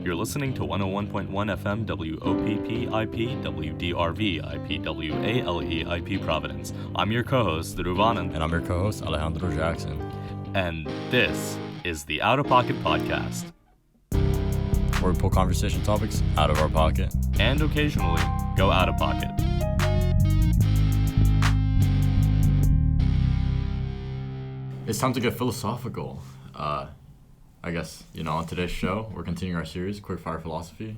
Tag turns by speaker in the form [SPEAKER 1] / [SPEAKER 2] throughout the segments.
[SPEAKER 1] You're listening to 101.1 FM WOPP-IP WDRV-IP WALE-IP Providence. I'm your co-host, Dhruv
[SPEAKER 2] And I'm your co-host, Alejandro Jackson.
[SPEAKER 1] And this is the Out of Pocket Podcast.
[SPEAKER 2] Where we pull conversation topics out of our pocket.
[SPEAKER 1] And occasionally, go out of pocket.
[SPEAKER 2] It's time to get philosophical. I guess, on today's show, we're continuing our series, Quickfire Philosophy.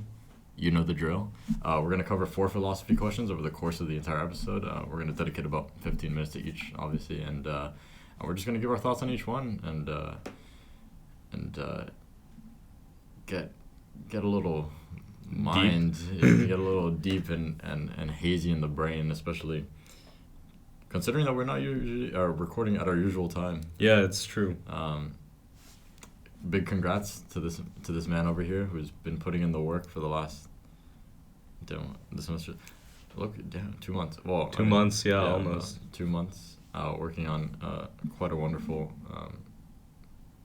[SPEAKER 2] You know the drill. We're going to cover 4 philosophy questions over the course of the entire episode. We're going to dedicate about 15 minutes to each, obviously, and we're just going to give our thoughts on each one and get a little get a little deep and hazy in the brain, especially considering that we're not usually recording at our usual time.
[SPEAKER 1] Yeah, it's true.
[SPEAKER 2] Big congrats to this man over here who's been putting in the work for the last this semester. Look, 2 months. Well,
[SPEAKER 1] 2 months, almost
[SPEAKER 2] 2 months. Working on quite a wonderful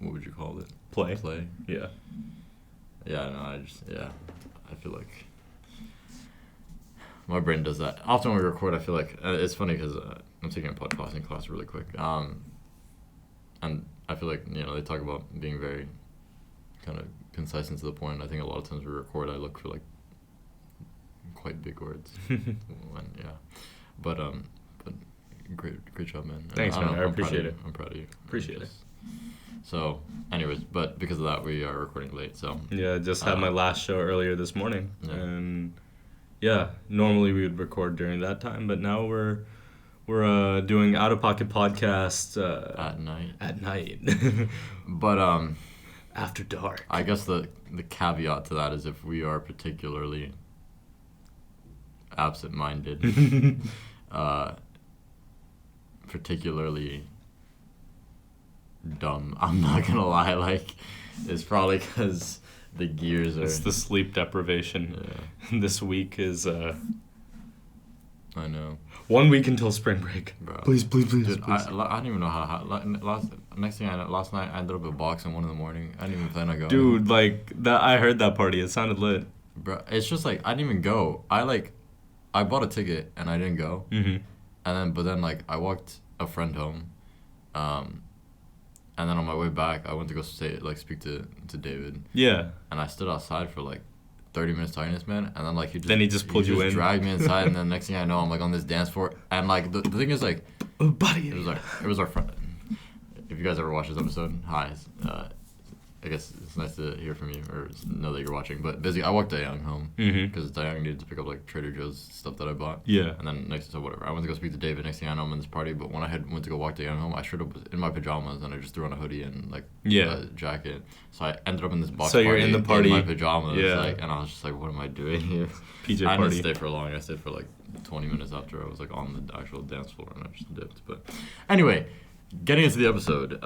[SPEAKER 2] what would you call it?
[SPEAKER 1] Play.
[SPEAKER 2] Yeah. Yeah. No, I feel like my brain does that. Often when we record, I feel like it's funny because I'm taking a podcasting class really quick. And I feel like, they talk about being very kind of concise and to the point. I think a lot of times we record, I look for like quite big words. But great job, man.
[SPEAKER 1] Thanks, man. I appreciate it.
[SPEAKER 2] I'm proud of you.
[SPEAKER 1] Appreciate it.
[SPEAKER 2] So, anyways, but because of that, we are recording late. So
[SPEAKER 1] yeah, just had my last show earlier this morning, and normally we would record during that time, but now we're doing Out of Pocket podcast At night.
[SPEAKER 2] But
[SPEAKER 1] after dark.
[SPEAKER 2] I guess the caveat to that is if we are particularly absent-minded, particularly dumb. I'm not gonna lie. Like, it's probably because the gears are.
[SPEAKER 1] It's the sleep deprivation. Yeah. This week is.
[SPEAKER 2] I know.
[SPEAKER 1] 1 week until spring break.
[SPEAKER 2] Bro.
[SPEAKER 1] Please.
[SPEAKER 2] Dude, I don't even know how. Next thing I know, last night I ended up at box at 1 a.m. I didn't even plan on going.
[SPEAKER 1] Dude, like that. I heard that party. It sounded lit.
[SPEAKER 2] Bro, it's just like I didn't even go. I bought a ticket and I didn't go.
[SPEAKER 1] Mm-hmm.
[SPEAKER 2] But then I walked a friend home, and then on my way back I went to go speak to David.
[SPEAKER 1] Yeah.
[SPEAKER 2] And I stood outside for 30 minutes talking to this man, and then
[SPEAKER 1] he just pulled you in,
[SPEAKER 2] dragged me inside, and then next thing I know I'm on this dance floor, and the thing is
[SPEAKER 1] oh, buddy,
[SPEAKER 2] it was our friend. If you guys ever watch this episode, hi. I guess it's nice to hear from you or know that you're watching. But basically, I walked Dayoung home because Dayoung needed to pick up Trader Joe's stuff that I bought.
[SPEAKER 1] Yeah.
[SPEAKER 2] And then whatever. I went to go speak to David. Next thing I know, I'm in this party. But when I went to go walk Dayoung home, I straight up was in my pajamas and I just threw on a hoodie and a jacket. So I ended up in this box.
[SPEAKER 1] So
[SPEAKER 2] party
[SPEAKER 1] you're in the party
[SPEAKER 2] in my pajamas.
[SPEAKER 1] Yeah.
[SPEAKER 2] And I was just what am I doing here?
[SPEAKER 1] PJ
[SPEAKER 2] I
[SPEAKER 1] party.
[SPEAKER 2] didn't stay for long. I stayed for 20 minutes after I was on the actual dance floor and I just dipped. But anyway, getting into the episode.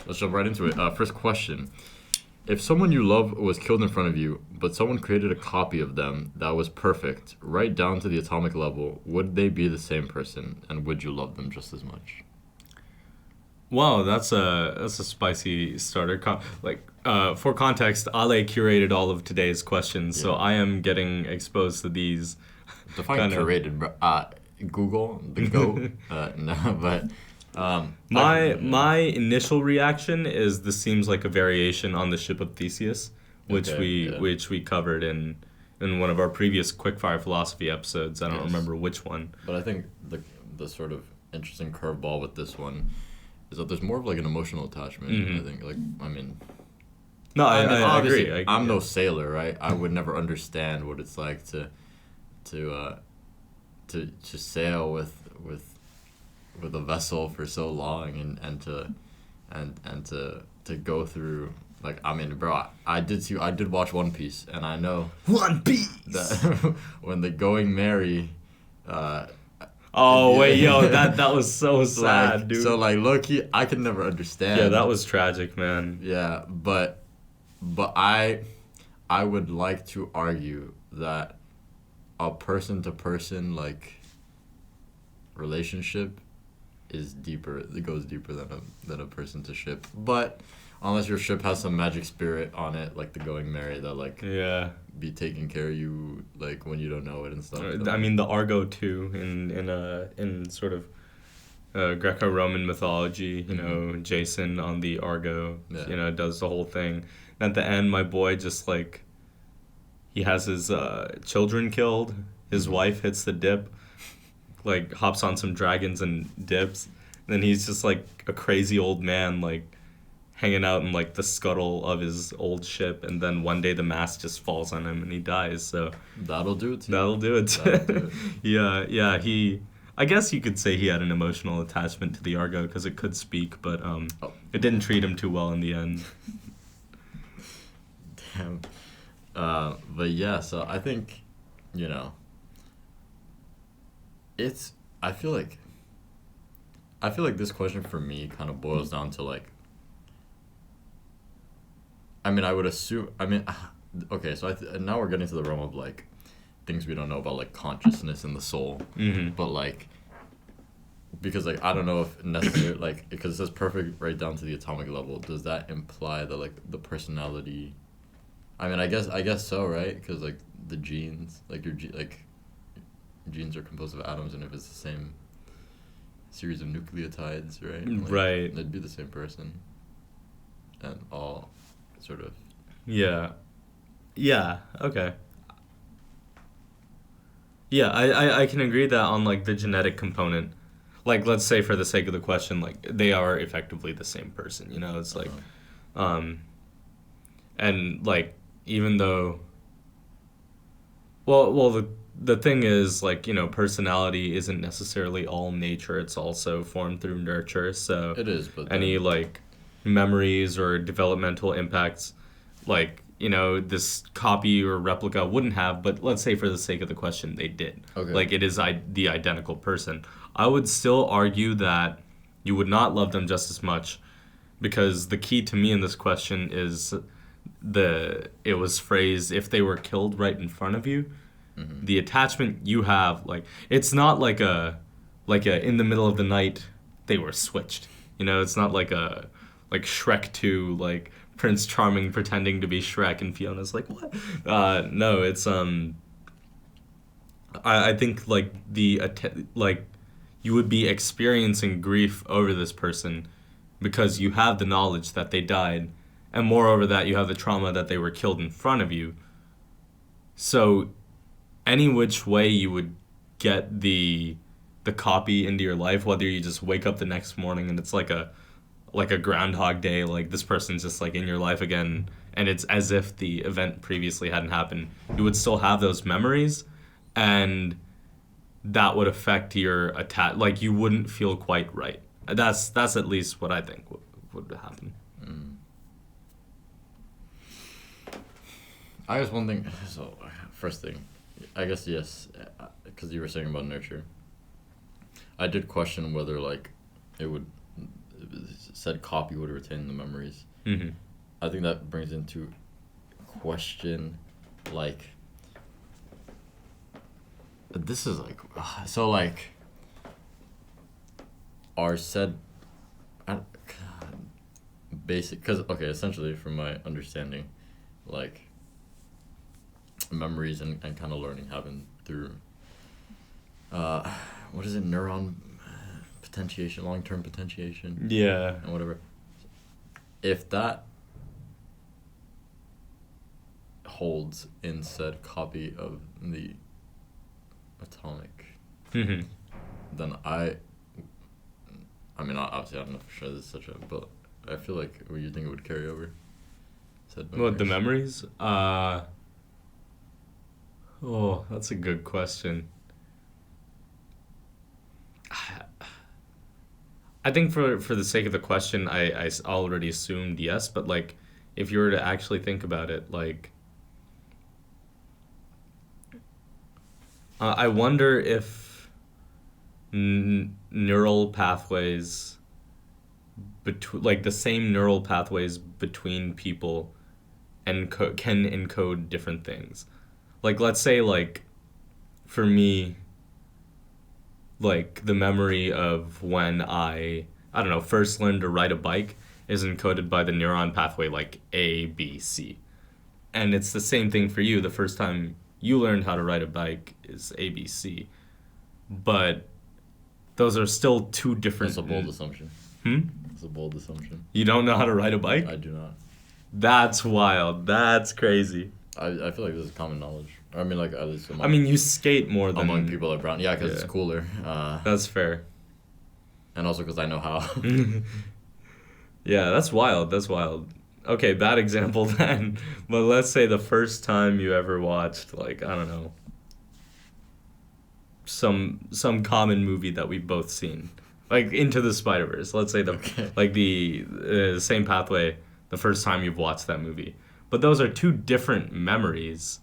[SPEAKER 2] Let's jump right into it. First question. If someone you love was killed in front of you, but someone created a copy of them that was perfect, right down to the atomic level, would they be the same person, and would you love them just as much?
[SPEAKER 1] Wow, that's a spicy starter. For context, Ale curated all of today's questions, so I am getting exposed to these.
[SPEAKER 2] Define curated, bro. Google, the GOAT. No, but...
[SPEAKER 1] My initial reaction is this seems like a variation on the ship of Theseus, which we covered in one of our previous Quickfire Philosophy episodes. I don't remember which one.
[SPEAKER 2] But I think the sort of interesting curveball with this one is that there's more of an emotional attachment. I think
[SPEAKER 1] No, I agree.
[SPEAKER 2] I'm no sailor, right? I would never understand what it's like to sail with a vessel for so long and to go through bro, I did watch One Piece and I know
[SPEAKER 1] One Piece
[SPEAKER 2] that when the going merry
[SPEAKER 1] that was so sad, dude.
[SPEAKER 2] So low-key I could never understand.
[SPEAKER 1] Yeah, that was tragic, man.
[SPEAKER 2] Yeah, but I would like to argue that a person to person relationship is deeper. It goes deeper than a person to ship. But unless your ship has some magic spirit on it, like the Going Merry, that like be taking care of you like when you don't know it and stuff.
[SPEAKER 1] I mean, the Argo too in sort of Greco-Roman mythology. You know, Jason on the Argo.
[SPEAKER 2] Yeah.
[SPEAKER 1] You know, does the whole thing. And at the end, my boy just like he has his children killed. His wife hits the dip, like hops on some dragons and dips. And then he's just like a crazy old man, like hanging out in like the scuttle of his old ship. And then one day the mast just falls on him and he dies. So
[SPEAKER 2] that'll do it.
[SPEAKER 1] That'll do it. Yeah. I guess you could say he had an emotional attachment to the Argo because it could speak, but it didn't treat him too well in the end.
[SPEAKER 2] Damn. But yeah, so I think, you know, I feel like this question for me kind of boils down to like, I mean, I would assume, okay, so now we're getting to the realm of like things we don't know about like consciousness and the soul, but like, because like I don't know if necessarily like, because it says perfect right down to the atomic level, does that imply that like the personality? I mean, I guess so, right? Because like the genes, like genes are composed of atoms, and if it's the same series of nucleotides, right? Like,
[SPEAKER 1] right.
[SPEAKER 2] They'd be the same person, and all sort of.
[SPEAKER 1] Yeah. Okay. Yeah, I can agree that on like the genetic component, like let's say for the sake of the question, like they are effectively the same person. You know, it's like, and like even though. Well, the thing is, like, you know, personality isn't necessarily all nature. It's also formed through nurture. So
[SPEAKER 2] it is, but
[SPEAKER 1] any like memories or developmental impacts, like, you know, this copy or replica wouldn't have. But let's say for the sake of the question, they did.
[SPEAKER 2] Okay.
[SPEAKER 1] Like it is the identical person. I would still argue that you would not love them just as much, because the key to me in this question is it was phrased, if they were killed right in front of you. The attachment you have, like, it's not like a in the middle of the night they were switched. You know, it's not like Shrek 2, like Prince Charming pretending to be Shrek and Fiona's like, what? No, it's I think like like you would be experiencing grief over this person because you have the knowledge that they died, and moreover that you have the trauma that they were killed in front of you. So any which way you would get the copy into your life, whether you just wake up the next morning and it's like a Groundhog Day, like this person's just like in your life again, and it's as if the event previously hadn't happened, you would still have those memories, and that would affect your like you wouldn't feel quite right. That's at least what I think would happen.
[SPEAKER 2] I guess one thing, so first thing, I guess yes, because you were saying about nurture. I did question whether like said copy would retain the memories. I think that brings into question, like, this is like, so like, are said, basic, because okay, essentially from my understanding, like, memories and kind of learning happen through what is it, neuron potentiation, long-term potentiation, and whatever. If that holds in said copy of the atomic, then I mean, obviously I don't know for sure this is such a, but I feel like, you think it would carry over said memories?
[SPEAKER 1] What, the memories? Oh, that's a good question. I think for the sake of the question, I already assumed yes, but like, if you were to actually think about it, like, I wonder if neural pathways like the same neural pathways between people can encode different things. Like, let's say, like, for me, like the memory of when I don't know, first learned to ride a bike is encoded by the neuron pathway like A, B, C. And it's the same thing for you. The first time you learned how to ride a bike is A, B, C. But those are still two different...
[SPEAKER 2] That's a bold assumption. That's a bold assumption.
[SPEAKER 1] You don't know how to ride a bike?
[SPEAKER 2] I do not.
[SPEAKER 1] That's wild. That's crazy.
[SPEAKER 2] I feel like this is common knowledge. I mean, like, at least among...
[SPEAKER 1] I mean, you skate more than...
[SPEAKER 2] Among people at Brown. Yeah, because it's cooler.
[SPEAKER 1] That's fair.
[SPEAKER 2] And also because I know how.
[SPEAKER 1] Yeah, that's wild. That's wild. Okay, bad example then. But let's say the first time you ever watched, like, I don't know, some common movie that we've both seen. Like, Into the Spider-Verse. Let's say the same pathway the first time you've watched that movie. But those are two different memories,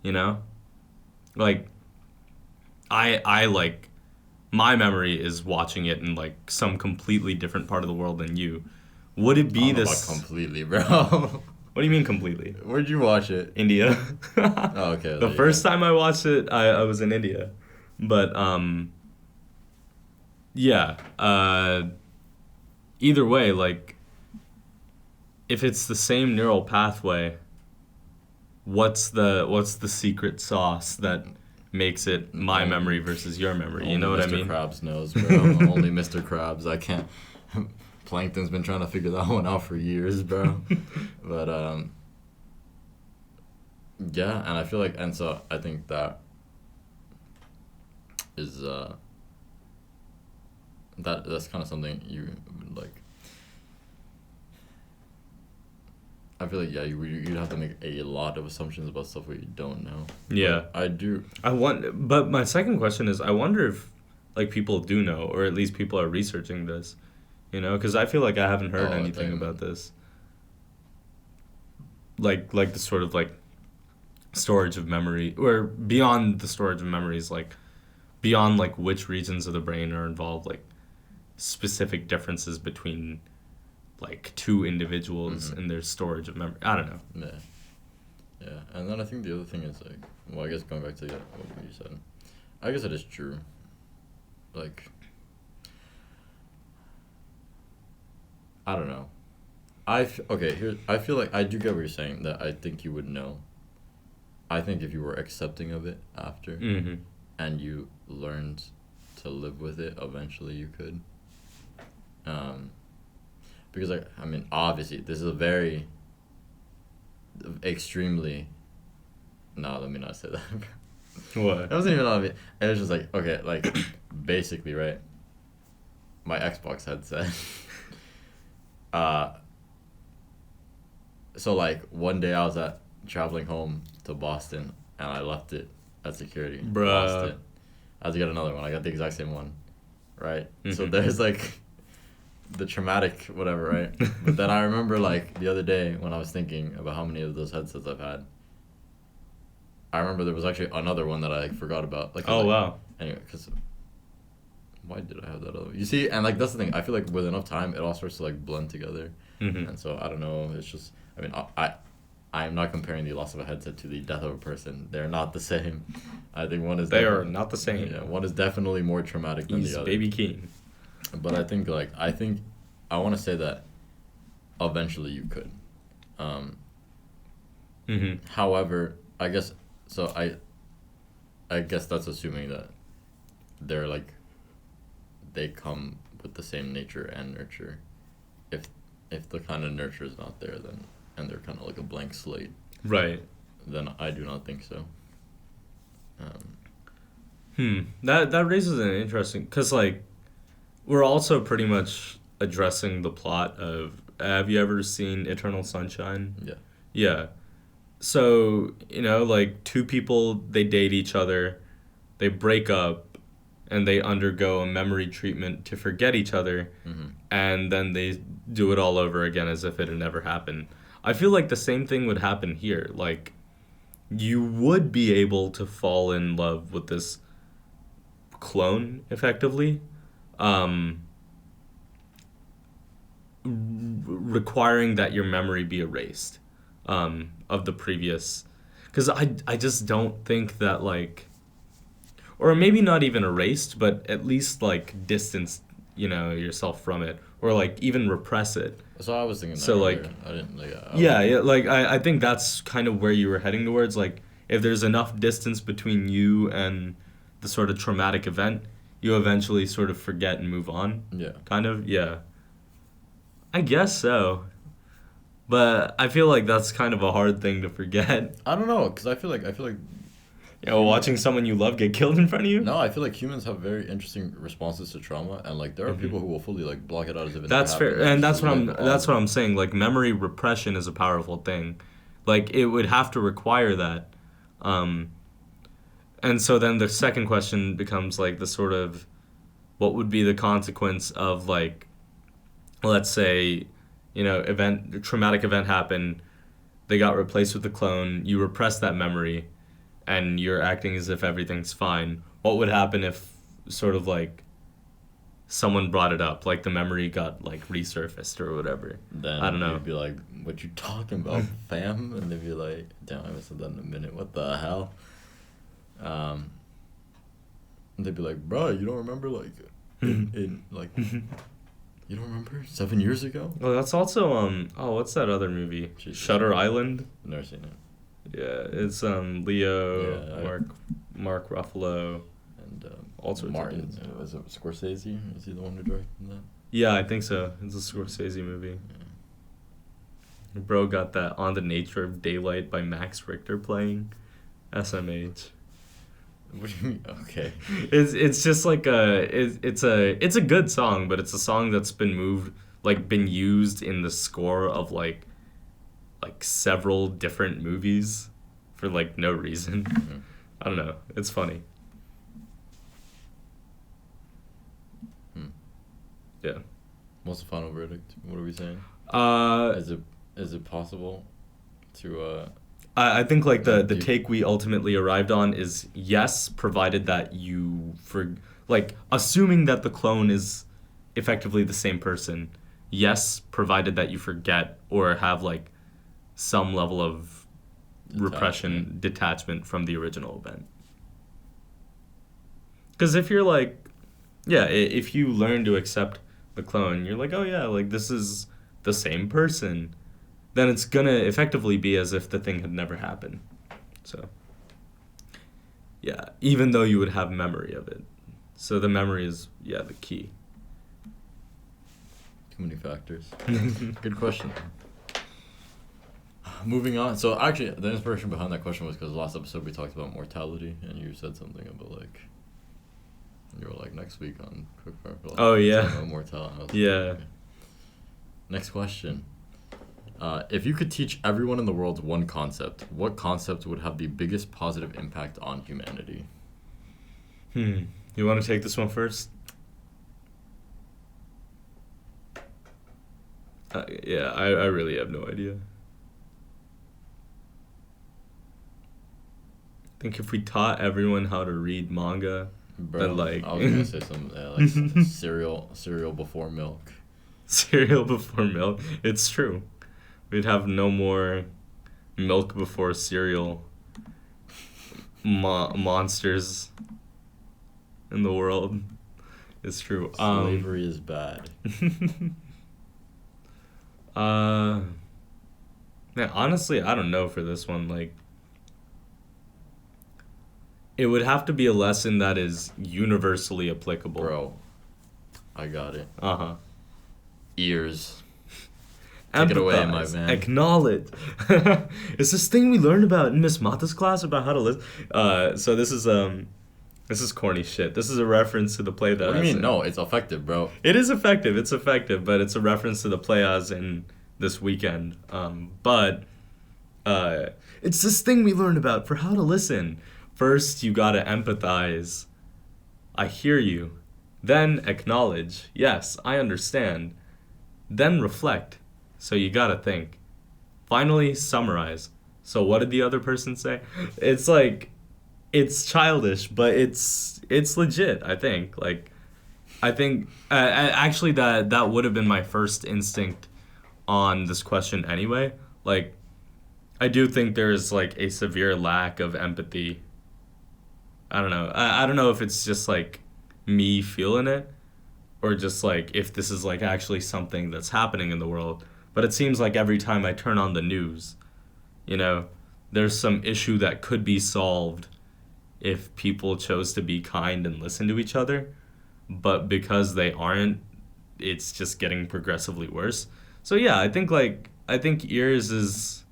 [SPEAKER 1] you know? Like, I like... My memory is watching it in, like, some completely different part of the world than you. Would it be this...
[SPEAKER 2] completely, bro.
[SPEAKER 1] What do you mean completely?
[SPEAKER 2] Where'd you watch it?
[SPEAKER 1] India.
[SPEAKER 2] Oh, okay.
[SPEAKER 1] The first time I watched it, I was in India. But, yeah. Either way, like, if it's the same neural pathway, what's the secret sauce that makes it my memory versus your memory? You know what I mean?
[SPEAKER 2] Mr. Krabs knows, bro. Only Mr. Krabs. I can't... Plankton's been trying to figure that one out for years, bro. But, yeah, and I feel like... And so I think that is... That's kind of something you, like... I feel like, yeah, you'd have to make a lot of assumptions about stuff we don't know.
[SPEAKER 1] Yeah.
[SPEAKER 2] But I do.
[SPEAKER 1] But my second question is, I wonder if, like, people do know, or at least people are researching this, you know? Because I feel like I haven't heard anything about this. Like the sort of, like, storage of memory, or beyond the storage of memories, like, beyond, like, which regions of the brain are involved, like, specific differences between... like two individuals in their storage of memory. I don't know.
[SPEAKER 2] Yeah. And then I think the other thing is, like, well, I guess going back to what you said, I guess it is true. Like, I don't know. I feel like I do get what you're saying, that I think you would know. I think if you were accepting of it after and you learned to live with it, eventually you could. Because, like, I mean, obviously, this is a very extremely... No, let me not say that.
[SPEAKER 1] What?
[SPEAKER 2] That wasn't even obvious. It was just like, okay, like, basically, right? My Xbox headset. So, like, one day I was traveling home to Boston, and I left it at security.
[SPEAKER 1] Bruh.
[SPEAKER 2] Lost it. I had to get another one. I got the exact same one, right? So there's, like... the traumatic whatever, right? But then I remember, like, the other day when I was thinking about how many of those headsets I've had, I remember there was actually another one that I, like, forgot about. Like,
[SPEAKER 1] wow.
[SPEAKER 2] Anyway, because why did I have that other? You see, and, like, that's the thing. I feel like with enough time, it all starts to, like, blend together. And so I don't know. It's just, I mean, I am not comparing the loss of a headset to the death of a person. They're not the same. I think one is.
[SPEAKER 1] They are not the same.
[SPEAKER 2] Yeah, one is definitely more traumatic than the other.
[SPEAKER 1] Baby Keen.
[SPEAKER 2] But I think I want to say that eventually you could. However, I guess so. I guess that's assuming that they're, like, they come with the same nature and nurture. If the kind of nurture is not there, then, and they're kind of like a blank slate,
[SPEAKER 1] right?
[SPEAKER 2] Then I do not think so.
[SPEAKER 1] That raises an interesting, because, like, we're also pretty much addressing the plot of... Have you ever seen Eternal Sunshine?
[SPEAKER 2] Yeah.
[SPEAKER 1] Yeah. So, you know, like, two people, they date each other, they break up, and they undergo a memory treatment to forget each other, and then they do it all over again as if it had never happened. I feel like the same thing would happen here. Like, you would be able to fall in love with this clone, effectively. Requiring that your memory be erased of the previous, because I just don't think that, like, or maybe not even erased, but at least like distanced, yourself from it, or like even repress it.
[SPEAKER 2] So I was thinking.
[SPEAKER 1] So like,
[SPEAKER 2] I didn't like.
[SPEAKER 1] Yeah, like I think that's kind of where you were heading towards. Like, if there's enough distance between you and the sort of traumatic event, you eventually sort of forget and move on.
[SPEAKER 2] Yeah.
[SPEAKER 1] Kind of, yeah. I guess so. But I feel like that's kind of a hard thing to forget.
[SPEAKER 2] I don't know, because I feel like.
[SPEAKER 1] Watching someone you love get killed in front of you?
[SPEAKER 2] No, I feel like humans have very interesting responses to trauma, and like there are people who will fully like block it out as if it
[SPEAKER 1] That's
[SPEAKER 2] never
[SPEAKER 1] fair,
[SPEAKER 2] happened.
[SPEAKER 1] and that's what
[SPEAKER 2] like,
[SPEAKER 1] that's what I'm saying. Like, memory repression is a powerful thing. Like, it would have to require that. And so then the second question becomes like the sort of, what would be the consequence of, like, let's say, traumatic event happened, they got replaced with a clone, you repress that memory, and you're acting as if everything's fine. What would happen if sort of like someone brought it up, like the memory got like resurfaced or whatever?
[SPEAKER 2] Then
[SPEAKER 1] I don't know.
[SPEAKER 2] You'd be like, "What you talking about, fam?" And they'd be like, "Damn, I haven't said that in a minute. What the hell?" And they'd be like, "Bro, you don't remember like in like you don't remember 7 years ago?"
[SPEAKER 1] Oh, that's also what's that other movie?
[SPEAKER 2] Jesus.
[SPEAKER 1] Shutter Island.
[SPEAKER 2] I've never seen it.
[SPEAKER 1] Yeah, it's Leo,
[SPEAKER 2] Yeah,
[SPEAKER 1] Mark Ruffalo,
[SPEAKER 2] and
[SPEAKER 1] all sorts
[SPEAKER 2] Martin.
[SPEAKER 1] of dudes.
[SPEAKER 2] Was it Scorsese? Is he the one who directed that?
[SPEAKER 1] Yeah, I think so. It's a Scorsese movie. Yeah. Bro got that On the Nature of Daylight by Max Richter playing. SMH.
[SPEAKER 2] What do you mean? Okay.
[SPEAKER 1] It's just like it's a good song, but it's a song that's been used in the score of like several different movies for like no reason.
[SPEAKER 2] Mm-hmm.
[SPEAKER 1] I don't know. It's funny. Yeah.
[SPEAKER 2] What's the final verdict? What are we saying? Is it possible to
[SPEAKER 1] I think like the take we ultimately arrived on is yes, provided that assuming that the clone is effectively the same person. Yes, provided that you forget or have like some level of detachment from the original event. Because if you're like, if you learn to accept the clone, you're like, oh yeah, like this is the same person, then it's gonna effectively be as if the thing had never happened. So, yeah, even though you would have memory of it. So the memory is, the key.
[SPEAKER 2] Too many factors. Good question. Moving on. So actually, the inspiration behind that question was because last episode we talked about mortality, and you said something about like, you were like, next week on Quickfire Philosophy.
[SPEAKER 1] Oh yeah.
[SPEAKER 2] About mortality.
[SPEAKER 1] Yeah.
[SPEAKER 2] Okay. Next question. If you could teach everyone in the world one concept, what concept would have the biggest positive impact on humanity?
[SPEAKER 1] You want to take this one first? I really have no idea. I think if we taught everyone how to read manga,
[SPEAKER 2] Bro,
[SPEAKER 1] then like
[SPEAKER 2] I was gonna say something like cereal before milk.
[SPEAKER 1] Cereal before milk. It's true. We'd have no more milk before cereal monsters in the world. It's true.
[SPEAKER 2] Slavery is bad.
[SPEAKER 1] Honestly, I don't know for this one. Like, it would have to be a lesson that is universally applicable.
[SPEAKER 2] Bro, I got it.
[SPEAKER 1] Uh-huh.
[SPEAKER 2] Ears. Take it away, my man.
[SPEAKER 1] Acknowledge. It's this thing we learned about in Miss Mata's class about how to listen. So this is corny shit. This is a reference to the play that.
[SPEAKER 2] What do you mean? No, it's effective, bro.
[SPEAKER 1] It is effective. It's effective, but it's a reference to the play as in this weekend. But it's this thing we learned about for how to listen. First, you gotta empathize. I hear you. Then acknowledge. Yes, I understand. Then reflect. So you gotta think. Finally, summarize. So what did the other person say? It's like, it's childish, but it's legit, I think. Like, I think, actually that would have been my first instinct on this question anyway. Like, I do think there's like a severe lack of empathy I don't know. I don't know if it's just like me feeling it, or just like if this is like actually something that's happening in the world. But it seems like every time I turn on the news, you know, there's some issue that could be solved if people chose to be kind and listen to each other. But because they aren't, it's just getting progressively worse. So yeah, I think ears is,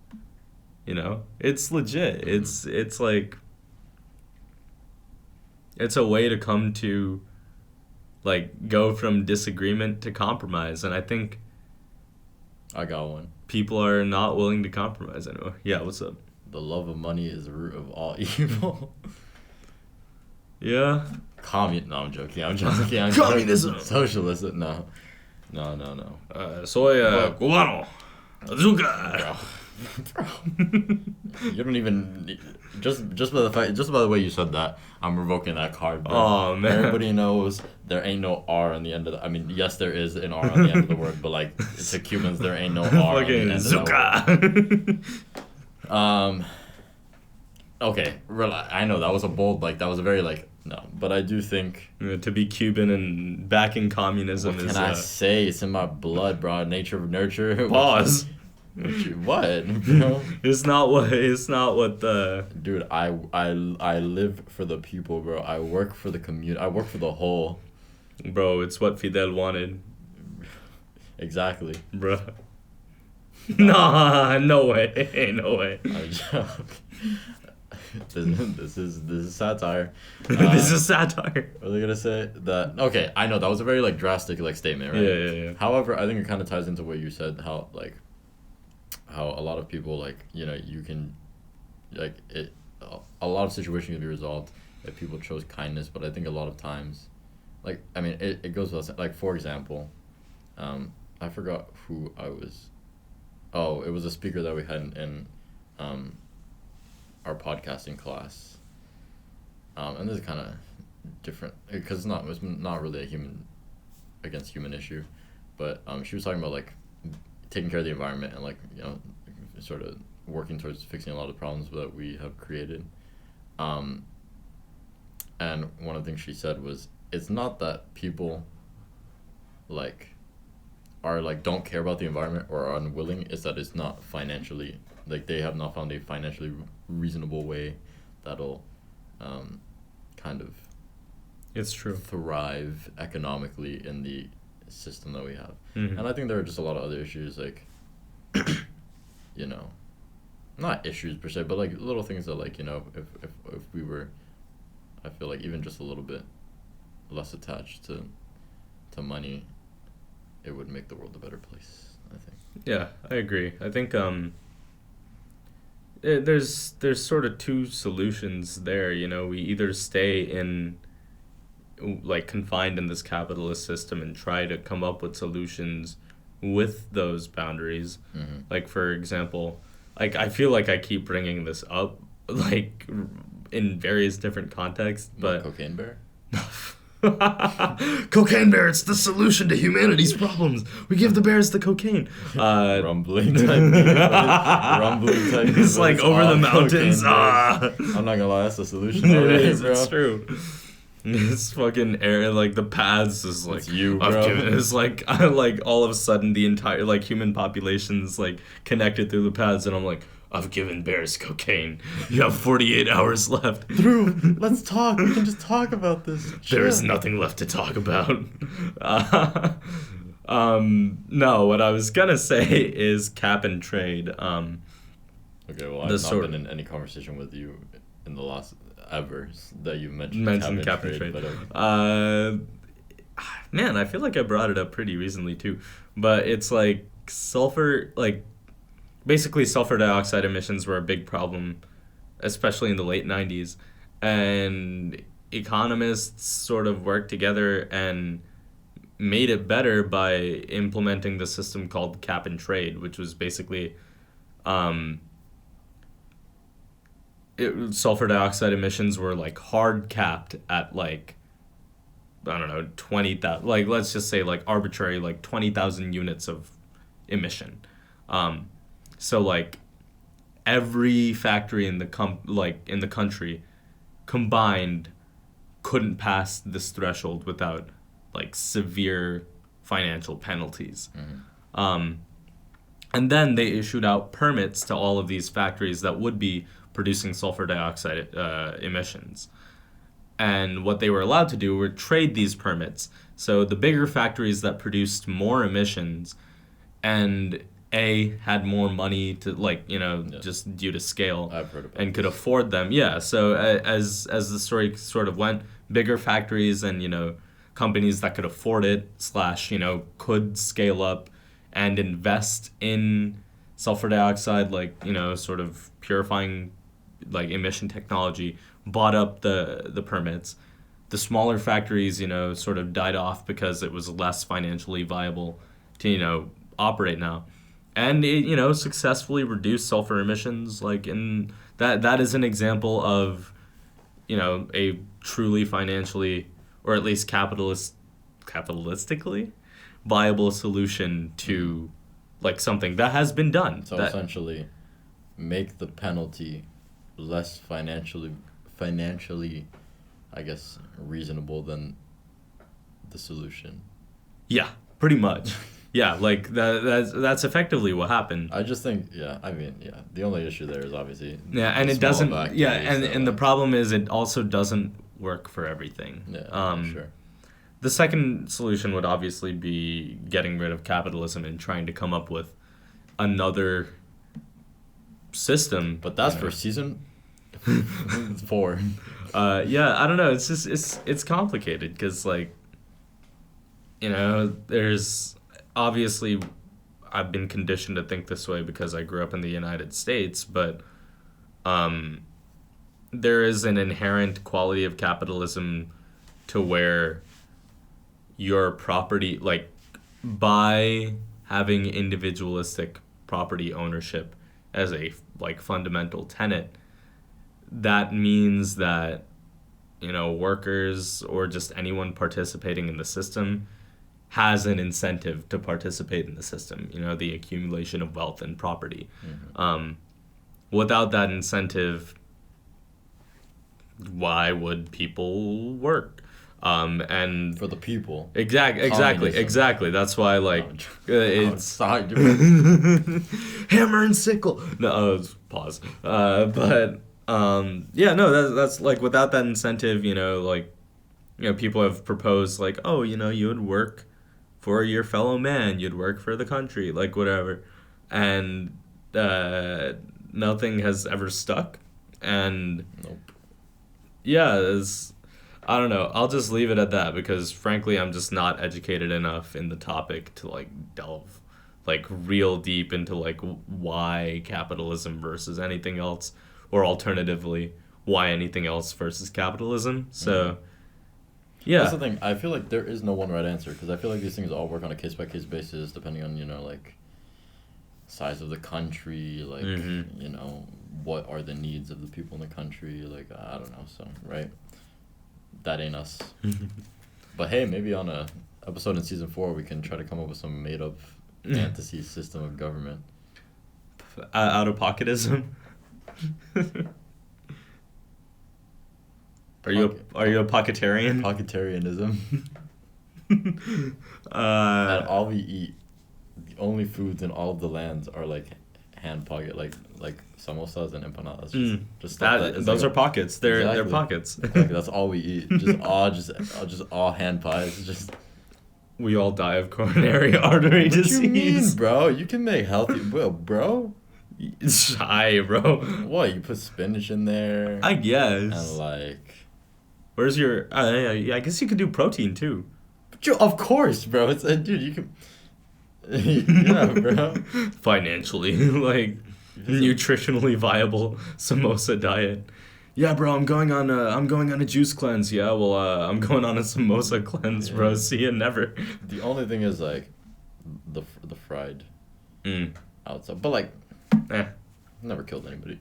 [SPEAKER 1] you know, it's legit. It's like it's a way to come to like go from disagreement to compromise, and I think
[SPEAKER 2] I got one.
[SPEAKER 1] people are not willing to compromise anymore. Yeah, what's up?
[SPEAKER 2] The love of money is the root of all evil.
[SPEAKER 1] Yeah.
[SPEAKER 2] No, I'm joking. I'm joking.
[SPEAKER 1] Communism.
[SPEAKER 2] Socialism. No.
[SPEAKER 1] Soy
[SPEAKER 2] But-
[SPEAKER 1] cubano. Azúcar.
[SPEAKER 2] Bro. You don't even just by the way you said that, I'm revoking that card. Bro.
[SPEAKER 1] Oh man.
[SPEAKER 2] Everybody knows there ain't no R on the end of the. I mean, yes, there is an R on the end of the word, but like to Cubans, there ain't no R on the
[SPEAKER 1] Fucking
[SPEAKER 2] end of that
[SPEAKER 1] Zuka.
[SPEAKER 2] word. Okay, I know that was a bold, like that was a very like no, but I do think.
[SPEAKER 1] To be Cuban and backing communism
[SPEAKER 2] What
[SPEAKER 1] is.
[SPEAKER 2] can I say? It's in my blood, bro. Nature of nurture.
[SPEAKER 1] Pause.
[SPEAKER 2] What? Bro?
[SPEAKER 1] It's not what the.
[SPEAKER 2] Dude, I live for the people, bro. I work for the community. I work for the whole.
[SPEAKER 1] Bro, it's what Fidel wanted.
[SPEAKER 2] Exactly.
[SPEAKER 1] Bro. Nah, no way. No way.
[SPEAKER 2] I'm joking. This is satire.
[SPEAKER 1] This is satire.
[SPEAKER 2] What was I gonna say? That okay? I know that was a very like drastic like statement, right?
[SPEAKER 1] Yeah.
[SPEAKER 2] However, I think it kind of ties into what you said. How a lot of people like you can, like it. A lot of situations can be resolved if people chose kindness, but I think a lot of times, like I mean, it goes without saying, like for example, I forgot who I was. Oh, it was a speaker that we had in our podcasting class, and this is kind of different because it's not really a human against human issue, but she was talking about like taking care of the environment and like sort of working towards fixing a lot of the problems that we have created, and one of the things she said was it's not that people like are like don't care about the environment or are unwilling, it's that it's not financially, like they have not found a financially reasonable way that'll kind of
[SPEAKER 1] It's true.
[SPEAKER 2] thrive economically in the system that we have.
[SPEAKER 1] Mm-hmm.
[SPEAKER 2] And I think there are just a lot of other issues like not issues per se, but like little things that like if we were, I feel like even just a little bit less attached to money, it would make the world a better place, I think.
[SPEAKER 1] Yeah, I agree. I think there's sort of two solutions there. We either stay in like confined in this capitalist system and try to come up with solutions with those boundaries.
[SPEAKER 2] Mm-hmm.
[SPEAKER 1] Like for example, like I feel like I keep bringing this up like in various different contexts, but
[SPEAKER 2] Cocaine Bear?
[SPEAKER 1] Cocaine bear, it's the solution to humanity's problems. We give the bears the cocaine.
[SPEAKER 2] Rumbling type. Rumbling type.
[SPEAKER 1] It's like over the mountains.
[SPEAKER 2] I'm not gonna lie, that's the solution.
[SPEAKER 1] It
[SPEAKER 2] Already,
[SPEAKER 1] is,
[SPEAKER 2] bro.
[SPEAKER 1] it's true. It's fucking air, like the paths is like
[SPEAKER 2] It's you,
[SPEAKER 1] I've
[SPEAKER 2] bro.
[SPEAKER 1] given, it's like like all of a sudden the entire like human population's like connected through the paths, and I'm like, I've given bears cocaine. You have 48 hours left.
[SPEAKER 2] Dhruv, let's talk. We can just talk about this.
[SPEAKER 1] There is nothing left to talk about. No, what I was gonna say is cap and trade.
[SPEAKER 2] Okay, well, I've not been in any conversation with you in the last ever that you mentioned
[SPEAKER 1] cap and trade.
[SPEAKER 2] But,
[SPEAKER 1] man, I feel like I brought it up pretty recently too. But it's like sulfur, like basically sulfur dioxide emissions were a big problem, especially in the late 90s. And economists sort of worked together and made it better by implementing the system called cap and trade, which was basically sulfur dioxide emissions were like hard capped at like, I don't know, 20,000, like let's just say like arbitrary, like 20,000 units of emission. So like every factory in the country combined couldn't pass this threshold without like severe financial penalties. And then they issued out permits to all of these factories that would be producing sulfur dioxide emissions. And what they were allowed to do were trade these permits. So the bigger factories that produced more emissions and had more money to just due to scale and could afford them. Yeah. So as the story sort of went, bigger factories and companies that could afford it / could scale up and invest in sulfur dioxide, sort of purifying emission technology, bought up the permits. The smaller factories, sort of died off because it was less financially viable to, operate now. And it, successfully reduced sulfur emissions. In that is an example of, a truly financially, or at least capitalistically viable solution to something that has been done.
[SPEAKER 2] So essentially make the penalty less financially, I guess, reasonable than the solution.
[SPEAKER 1] Yeah, pretty much. Yeah, that's effectively what happened.
[SPEAKER 2] I just think, the only issue there is obviously
[SPEAKER 1] and it doesn't. Yeah, and the problem is it also doesn't work for everything.
[SPEAKER 2] Yeah, sure.
[SPEAKER 1] The second solution would obviously be getting rid of capitalism and trying to come up with another system.
[SPEAKER 2] But that's for season 4.
[SPEAKER 1] I don't know. It's just it's complicated because there's obviously I've been conditioned to think this way because I grew up in the United States, but there is an inherent quality of capitalism to where your property, by having individualistic property ownership as a fundamental tenet, that means that workers or just anyone participating in the system has an incentive to participate in the system, the accumulation of wealth and property. Without that incentive, why would people work? And
[SPEAKER 2] for the people.
[SPEAKER 1] Exactly. That's why it's hammer and sickle. No, pause. But that's without that incentive, people have proposed you would work for your fellow man, you'd work for the country, whatever, and nothing has ever stuck. And
[SPEAKER 2] nope.
[SPEAKER 1] I don't know. I'll just leave it at that because, frankly, I'm just not educated enough in the topic to, delve, real deep into, why capitalism versus anything else, or alternatively, why anything else versus capitalism. So, yeah.
[SPEAKER 2] That's the thing. I feel like there is no one right answer because I feel like these things all work on a case-by-case basis depending on, size of the country, what are the needs of the people in the country, I don't know, so, right? That ain't us. But hey, maybe on a episode in season 4 we can try to come up with some made up fantasy system of government.
[SPEAKER 1] Out of pocketism. Are you a pocketarian?
[SPEAKER 2] Pocketarianism. And all we eat, the only foods in all of the lands are hand pocket, like samosas and empanadas. Just stuff
[SPEAKER 1] those are pockets. They're pockets.
[SPEAKER 2] That's all we eat. Just all hand pies. Just
[SPEAKER 1] we all die of coronary artery disease.
[SPEAKER 2] What you mean, bro? You can make healthy, bro.
[SPEAKER 1] Shy, bro.
[SPEAKER 2] What? You put spinach in there?
[SPEAKER 1] I guess.
[SPEAKER 2] And
[SPEAKER 1] where's your? I guess you could do protein too.
[SPEAKER 2] Of course, bro. It's dude. You can. Yeah, bro.
[SPEAKER 1] Financially, nutritionally viable samosa diet. Yeah, bro, I'm going on a juice cleanse. Yeah, well, I'm going on a samosa cleanse, bro. See you never.
[SPEAKER 2] The only thing is the fried outside, but never killed anybody.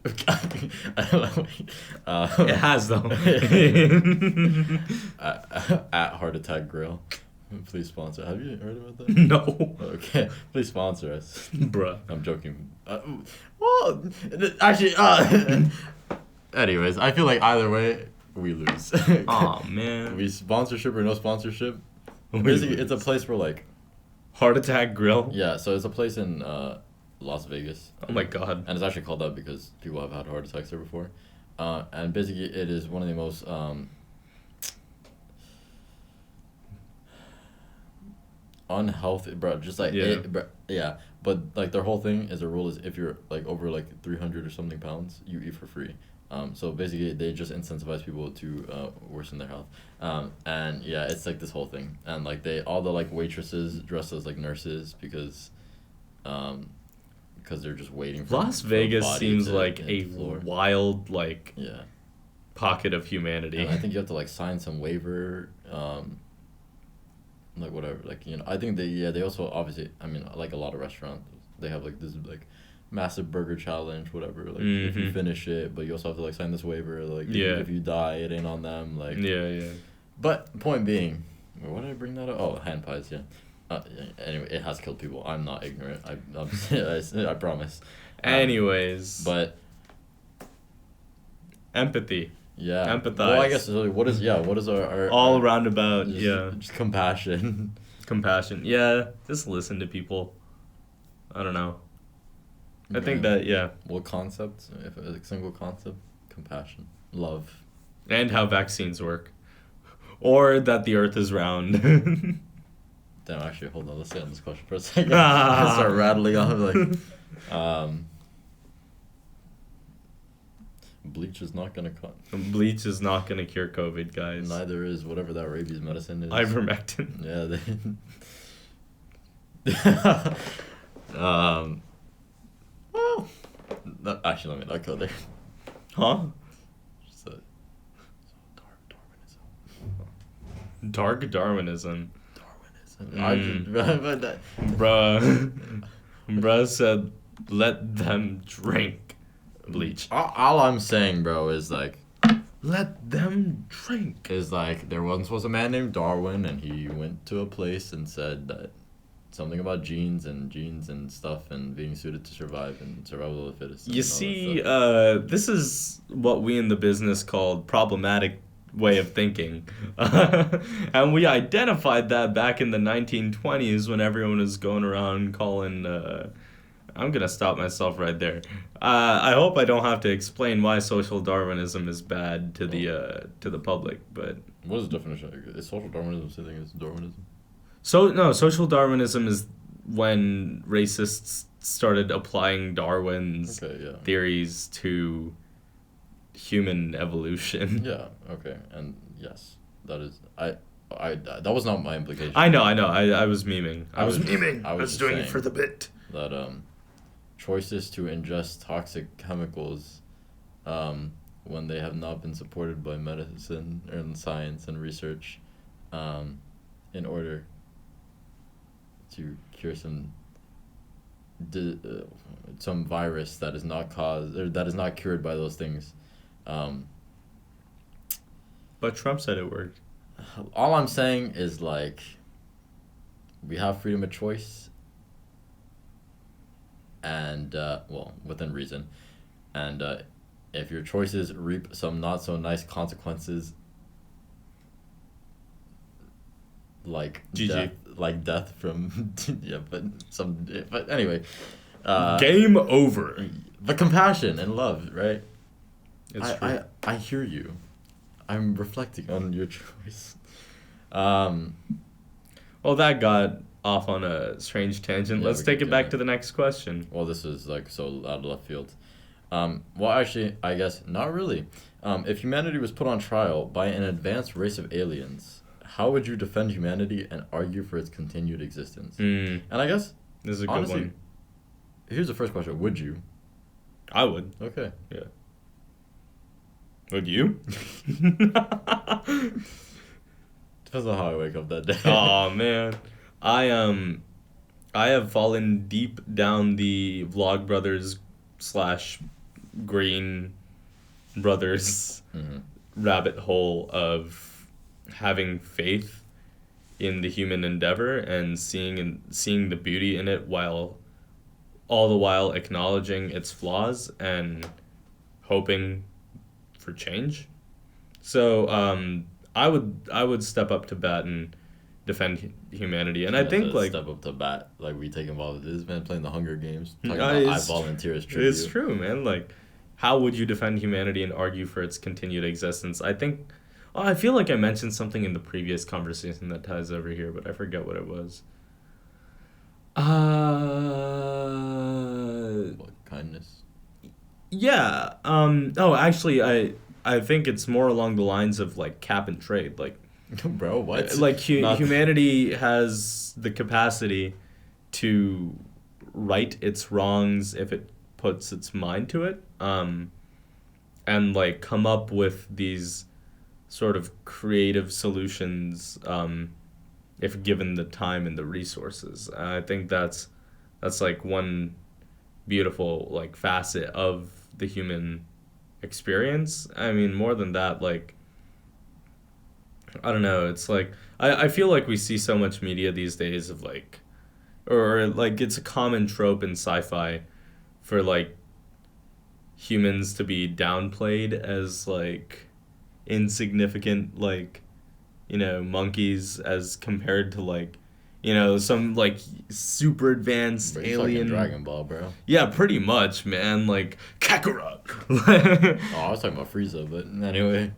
[SPEAKER 2] I don't know.
[SPEAKER 1] It has though.
[SPEAKER 2] At Heart Attack Grill. Please sponsor. Have you heard about that?
[SPEAKER 1] No.
[SPEAKER 2] Okay. Please sponsor us.
[SPEAKER 1] Bruh.
[SPEAKER 2] I'm joking. Well, actually, anyways, I feel like either way, we lose.
[SPEAKER 1] Aw, man.
[SPEAKER 2] We sponsorship or no sponsorship. Basically, it's a place where like.
[SPEAKER 1] Heart Attack Grill.
[SPEAKER 2] Yeah, so it's a place in Las Vegas.
[SPEAKER 1] Oh my god.
[SPEAKER 2] And it's actually called that because people have had heart attacks there before. And basically, it is one of the most unhealthy, bro. Just like yeah. But like their whole thing is, the rule is if you're like over like 300 or something pounds, you eat for free. So basically, they just incentivize people to worsen their health. And yeah, it's like this whole thing, and like all the like waitresses dress as like nurses because they're just waiting for
[SPEAKER 1] Las Vegas seems like a wild like pocket of humanity.
[SPEAKER 2] And I think you have to like sign some waiver, like whatever, like I think they also obviously, I mean, like a lot of restaurants, they have like this like massive burger challenge, whatever, like if you finish it, but you also have to like sign this waiver, like if you die, it ain't on them, like But point being, why did I bring that up? Oh, hand pies, anyway, it has killed people. I'm not ignorant. I promise.
[SPEAKER 1] Anyways,
[SPEAKER 2] but
[SPEAKER 1] empathy.
[SPEAKER 2] Yeah.
[SPEAKER 1] Empathize.
[SPEAKER 2] Well, I guess what is our
[SPEAKER 1] all roundabout?
[SPEAKER 2] Just compassion.
[SPEAKER 1] Compassion. Yeah. Just listen to people. I don't know. I think that
[SPEAKER 2] What concept? If a single concept, compassion, love,
[SPEAKER 1] and how vaccines work, or that the Earth is round.
[SPEAKER 2] Damn, actually, hold on. Let's stay on this question for a second. I start rattling off like, bleach is not gonna cut.
[SPEAKER 1] Bleach is not gonna cure COVID, guys.
[SPEAKER 2] Neither is whatever that rabies medicine is.
[SPEAKER 1] Ivermectin.
[SPEAKER 2] Yeah. Well, actually, let me not go there.
[SPEAKER 1] Huh?
[SPEAKER 2] Darwinism.
[SPEAKER 1] Dark Darwinism. Bruh said, let them drink bleach.
[SPEAKER 2] All I'm saying, bro, is like,
[SPEAKER 1] let them drink.
[SPEAKER 2] Is like, there once was a man named Darwin, and he went to a place and said that something about genes and stuff and being suited to survive and survival of the fittest.
[SPEAKER 1] You see, this is what we in the business called problematic way of thinking. And we identified that back in the 1920s when everyone was going around calling... I'm going to stop myself right there. I hope I don't have to explain why social Darwinism is bad to the public, but...
[SPEAKER 2] What is the definition? Is social Darwinism the same thing as Darwinism?
[SPEAKER 1] Social Darwinism is when racists started applying Darwin's theories to human evolution.
[SPEAKER 2] Yeah, okay. And yes, that is... that was not my implication.
[SPEAKER 1] I know. I was memeing. I was doing it for the bit.
[SPEAKER 2] That choices to ingest toxic chemicals when they have not been supported by medicine and science and research in order to cure some virus that is not caused or that is not cured by those things.
[SPEAKER 1] But Trump said it worked.
[SPEAKER 2] All I'm saying is like we have freedom of choice, and within reason, and if your choices reap some not so nice consequences, like death from but anyway,
[SPEAKER 1] game over.
[SPEAKER 2] But compassion and love, right?
[SPEAKER 1] It's true.
[SPEAKER 2] I hear you. I'm reflecting on your choice.
[SPEAKER 1] Well, that got off on a strange tangent. Let's take it back to the next question.
[SPEAKER 2] Well, this is like so out of left field. Well, actually, I guess not really. If humanity was put on trial by an advanced race of aliens, how would you defend humanity and argue for its continued existence? And I guess
[SPEAKER 1] this is a
[SPEAKER 2] honestly,
[SPEAKER 1] good one.
[SPEAKER 2] Here's the first question: would you?
[SPEAKER 1] I would.
[SPEAKER 2] Okay.
[SPEAKER 1] Yeah. Would you?
[SPEAKER 2] Depends on how I wake up that day.
[SPEAKER 1] Oh man, I have fallen deep down the Vlog Brothers / Green Brothers rabbit hole of having faith in the human endeavor and seeing the beauty in it all the while acknowledging its flaws and hoping for change. So I would step up to bat and defend humanity, and I think like
[SPEAKER 2] step up to bat, like we take involved with this man playing the Hunger Games. Talking about I volunteer as tribute.
[SPEAKER 1] It's true, man. Like, how would you defend humanity and argue for its continued existence? I think. Oh, I feel like I mentioned something in the previous conversation that ties over here, but I forget what it was.
[SPEAKER 2] What, kindness?
[SPEAKER 1] Yeah. Actually, I think it's more along the lines of like cap and trade, like.
[SPEAKER 2] Bro, what?
[SPEAKER 1] Like humanity has the capacity to right its wrongs if it puts its mind to it, and like come up with these sort of creative solutions, if given the time and the resources. I think that's like one beautiful like facet of the human experience. I mean, more than that, like. I don't know. It's like I feel like we see so much media these days of like, or like it's a common trope in sci-fi for like humans to be downplayed as like insignificant, like, you know, monkeys as compared to like, you know, some like super advanced
[SPEAKER 2] Bro,
[SPEAKER 1] alien.
[SPEAKER 2] Dragon Ball, bro.
[SPEAKER 1] Yeah, pretty much, man. Like Kakarot.
[SPEAKER 2] Oh, I was talking about Frieza, but anyway.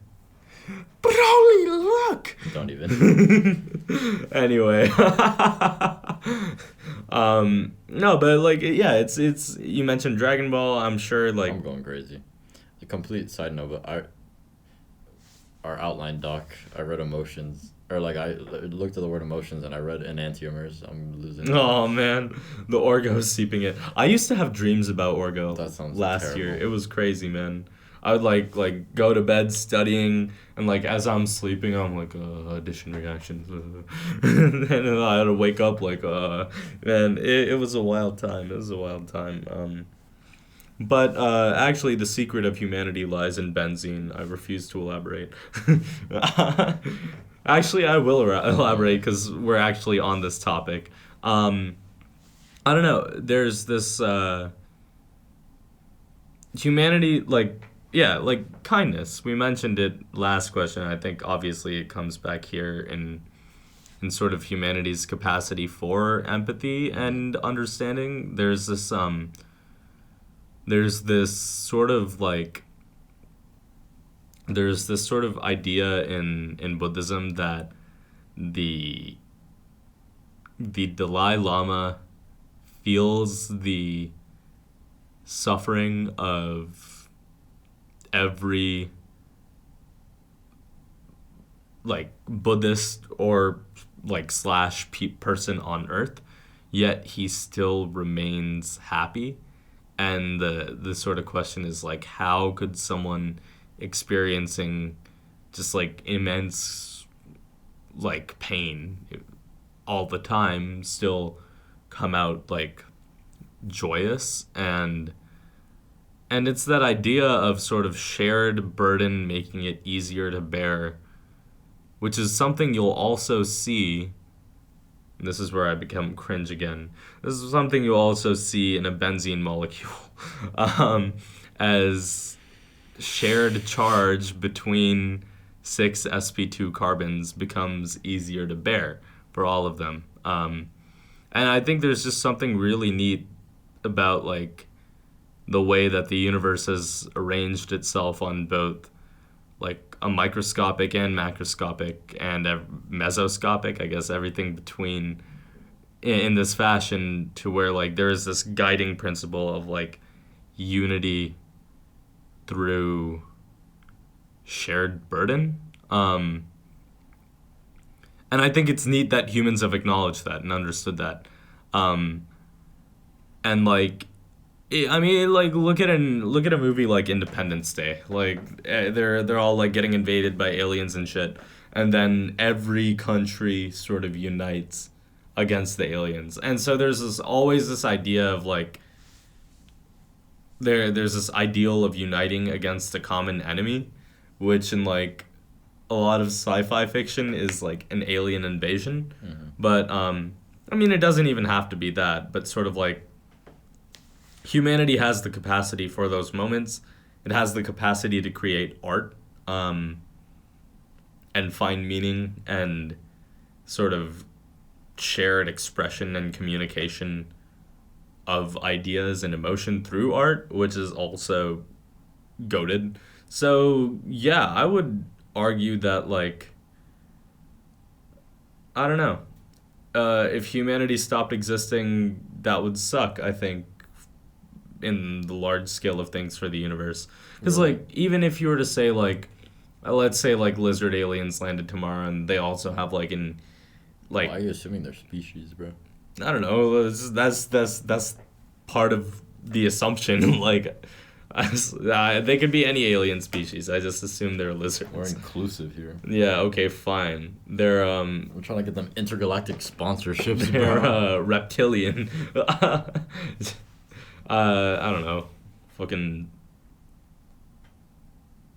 [SPEAKER 1] Broly, look!
[SPEAKER 2] Don't even.
[SPEAKER 1] Anyway. No, but like, yeah, it's you mentioned Dragon Ball. I'm sure like
[SPEAKER 2] I'm going crazy. A complete side note, but our outline doc, I read emotions, or like I looked at the word emotions and I read enantiomers. I'm losing.
[SPEAKER 1] Oh man, the Orgo's seeping in. I used to have dreams about Orgo.
[SPEAKER 2] That sounds
[SPEAKER 1] last
[SPEAKER 2] terrible.
[SPEAKER 1] year. It was crazy, man. I would like go to bed studying, and like as I'm sleeping, I'm like addition reactions, and then I had to wake up like man, it was a wild time. It was a wild time. But actually, the secret of humanity lies in benzene. I refuse to elaborate. Actually, I will elaborate because we're actually on this topic. I don't know. There's this humanity like. Yeah, like kindness. We mentioned it last question. I think obviously it comes back here in sort of humanity's capacity for empathy and understanding. There's this sort of idea in Buddhism that the Dalai Lama feels the suffering of every like Buddhist or like / person on earth, yet he still remains happy. And the sort of question is like, how could someone experiencing just like immense like pain all the time still come out like joyous? And it's that idea of sort of shared burden making it easier to bear, which is something you'll also see, and this is where I become cringe again, this is something you'll also see in a benzene molecule, as shared charge between 6 sp2 carbons becomes easier to bear for all of them. And I think there's just something really neat about like the way that the universe has arranged itself on both like a microscopic and macroscopic and a mesoscopic, I guess everything between, in this fashion, to where like there is this guiding principle of like unity through shared burden. And I think it's neat that humans have acknowledged that and understood that. And like, I mean, like look at a movie like Independence Day. Like they're all like getting invaded by aliens and shit, and then every country sort of unites against the aliens. And so there's always this idea of like there's this ideal of uniting against a common enemy, which in like a lot of sci-fi fiction is like an alien invasion. Mm-hmm. But I mean, it doesn't even have to be that, but sort of like humanity has the capacity for those moments. It has the capacity to create art. and find meaning and sort of shared expression and communication of ideas and emotion through art, which is also goated. So yeah, I would argue that, like, I don't know, if humanity stopped existing, that would suck, I think, in the large scale of things for the universe. Because,
[SPEAKER 2] Really?
[SPEAKER 1] like, even if you were to say, like, let's say, like, lizard aliens landed tomorrow and they also have, like, like,
[SPEAKER 2] why are you assuming they're species, bro?
[SPEAKER 1] I don't know, that's part of the assumption. Like, they could be any alien species. I just assume they're lizards.
[SPEAKER 2] We're inclusive here.
[SPEAKER 1] Yeah, okay, fine. They're
[SPEAKER 2] We're trying to get them intergalactic sponsorships,
[SPEAKER 1] they're
[SPEAKER 2] bro.
[SPEAKER 1] reptilian. I don't know. Fucking,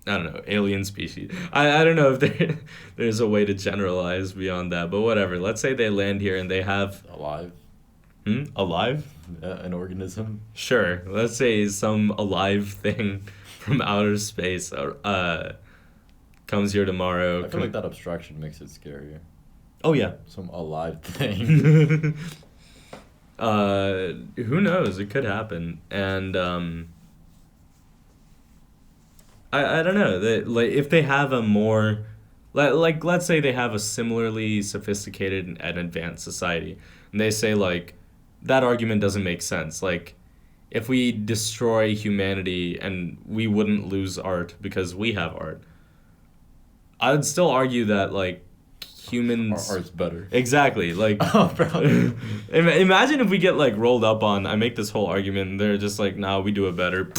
[SPEAKER 1] I don't know, alien species. I don't know if there's a way to generalize beyond that, but whatever. Let's say they land here and they have
[SPEAKER 2] Alive?
[SPEAKER 1] alive?
[SPEAKER 2] An organism?
[SPEAKER 1] Sure. Let's say some alive thing from outer space comes here tomorrow.
[SPEAKER 2] I feel like that abstraction makes it scarier.
[SPEAKER 1] Oh yeah.
[SPEAKER 2] Some alive thing.
[SPEAKER 1] Who knows? It could happen. And I don't know. Like, if they have a more, like, let's say they have a similarly sophisticated and advanced society, and they say, like, that argument doesn't make sense. Like, if we destroy humanity and we wouldn't lose art because we have art, I would still argue that, like, humans...
[SPEAKER 2] Our art's better.
[SPEAKER 1] Exactly. Like,
[SPEAKER 2] Oh, bro.
[SPEAKER 1] imagine if we get, like, rolled up on, I make this whole argument, and they're just like, nah, we do it better.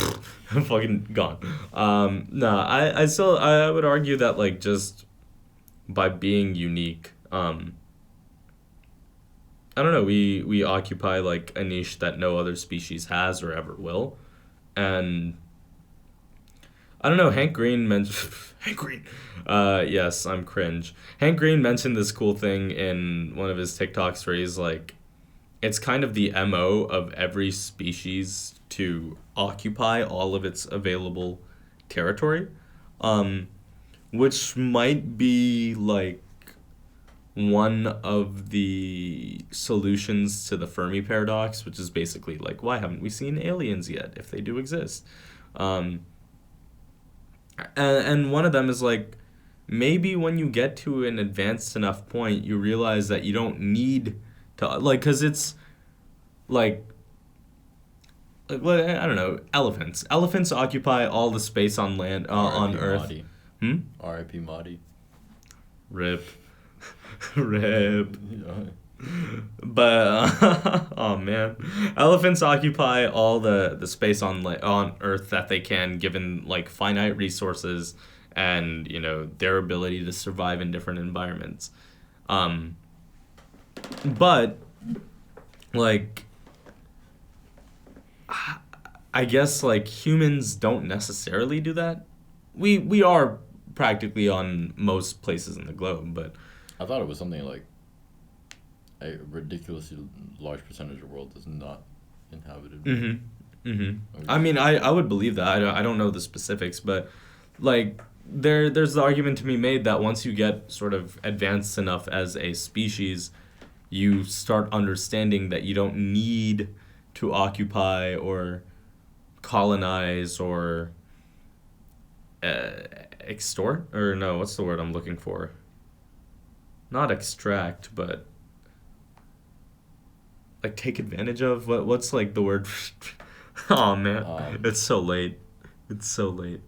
[SPEAKER 1] Fucking gone. No, I would argue that, like, just by being unique, I don't know, we occupy, like, a niche that no other species has or ever will. And I don't know, Hank Green mentioned... Hank Green! Yes, I'm cringe. Hank Green mentioned this cool thing in one of his TikToks where he's like, it's kind of the MO of every species to occupy all of its available territory, which might be, like, one of the solutions to the Fermi paradox, which is basically like, why haven't we seen aliens yet if they do exist? And one of them is like, maybe when you get to an advanced enough point, you realize that you don't need to, like, because it's like, I don't know, elephants. Elephants occupy all the space on land, on Earth.
[SPEAKER 2] Marty. R.I.P. Marty.
[SPEAKER 1] Rip. Rip.
[SPEAKER 2] Yeah.
[SPEAKER 1] But oh man, elephants occupy all the space on Earth that they can, given, like, finite resources and, you know, their ability to survive in different environments. But, like, I guess, like, humans don't necessarily do that. We are practically on most places in the globe, but
[SPEAKER 2] I thought it was something like a ridiculously large percentage of the world is not inhabited.
[SPEAKER 1] I mean, I would believe that. I don't know the specifics, but, like, there's the argument to be made that once you get sort of advanced enough as a species, you start understanding that you don't need to occupy or colonize or extort, or no, what's the word I'm looking for? Not extract, but, like, take advantage of. What's, like, the word? Oh man, it's so late. It's so late.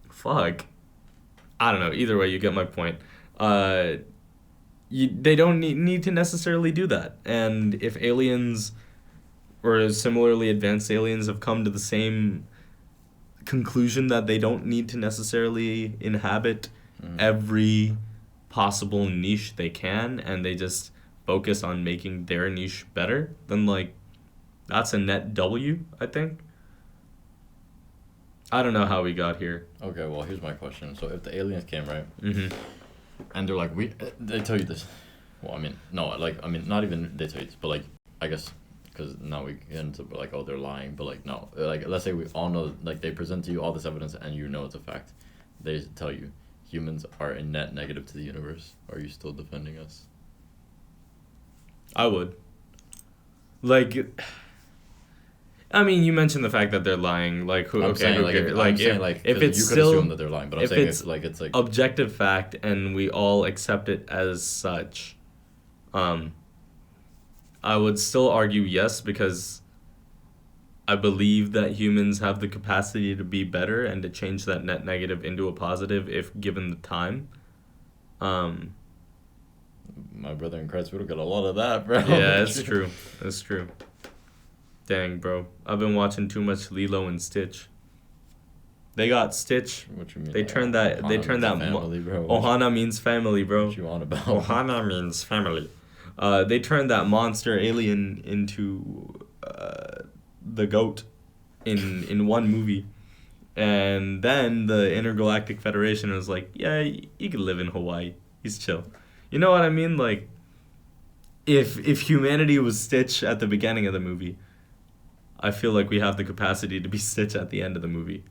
[SPEAKER 1] Fuck. I don't know. Either way, you get my point. They don't need to necessarily do that. And if aliens or similarly advanced aliens have come to the same conclusion that they don't need to necessarily inhabit every possible niche they can, and they just focus on making their niche better, then, like, that's a net W, I think. I don't know how we got here.
[SPEAKER 2] Okay, well, here's my question. So if the aliens came, right?
[SPEAKER 1] And
[SPEAKER 2] they're like, they tell you this. Well, I mean, no, like, I mean, not even they tell you this, but, like, I guess, because now we get into, like, oh, they're lying, but, like, no. Like, let's say we all know, like, they present to you all this evidence and you know it's a fact. they tell you humans are a net negative to the universe, are you still defending us?
[SPEAKER 1] I would. Like, I mean, you mentioned the fact that they're lying. Like, who?
[SPEAKER 2] I'm
[SPEAKER 1] okay,
[SPEAKER 2] saying, like,
[SPEAKER 1] if it's
[SPEAKER 2] you could
[SPEAKER 1] still,
[SPEAKER 2] assume that they're lying, but I'm
[SPEAKER 1] if
[SPEAKER 2] saying
[SPEAKER 1] it's
[SPEAKER 2] it's like
[SPEAKER 1] objective fact and we all accept it as such, I would still argue yes, because I believe that humans have the capacity to be better and to change that net negative into a positive if given the time.
[SPEAKER 2] My brother in Christ would have got a lot of that, bro.
[SPEAKER 1] Yeah, it's true. That's true. Dang, bro. I've been watching too much Lilo and Stitch. They got Stitch.
[SPEAKER 2] What you mean?
[SPEAKER 1] They turned that. They turned that.
[SPEAKER 2] Family, bro.
[SPEAKER 1] Ohana means family, bro.
[SPEAKER 2] What you on about?
[SPEAKER 1] Ohana means family. They turned that monster alien into the goat in one movie, and then the Intergalactic Federation was like, yeah, you can live in Hawaii. He's chill. You know what I mean? Like, if humanity was Stitch at the beginning of the movie, I feel like we have the capacity to be Stitch at the end of the movie.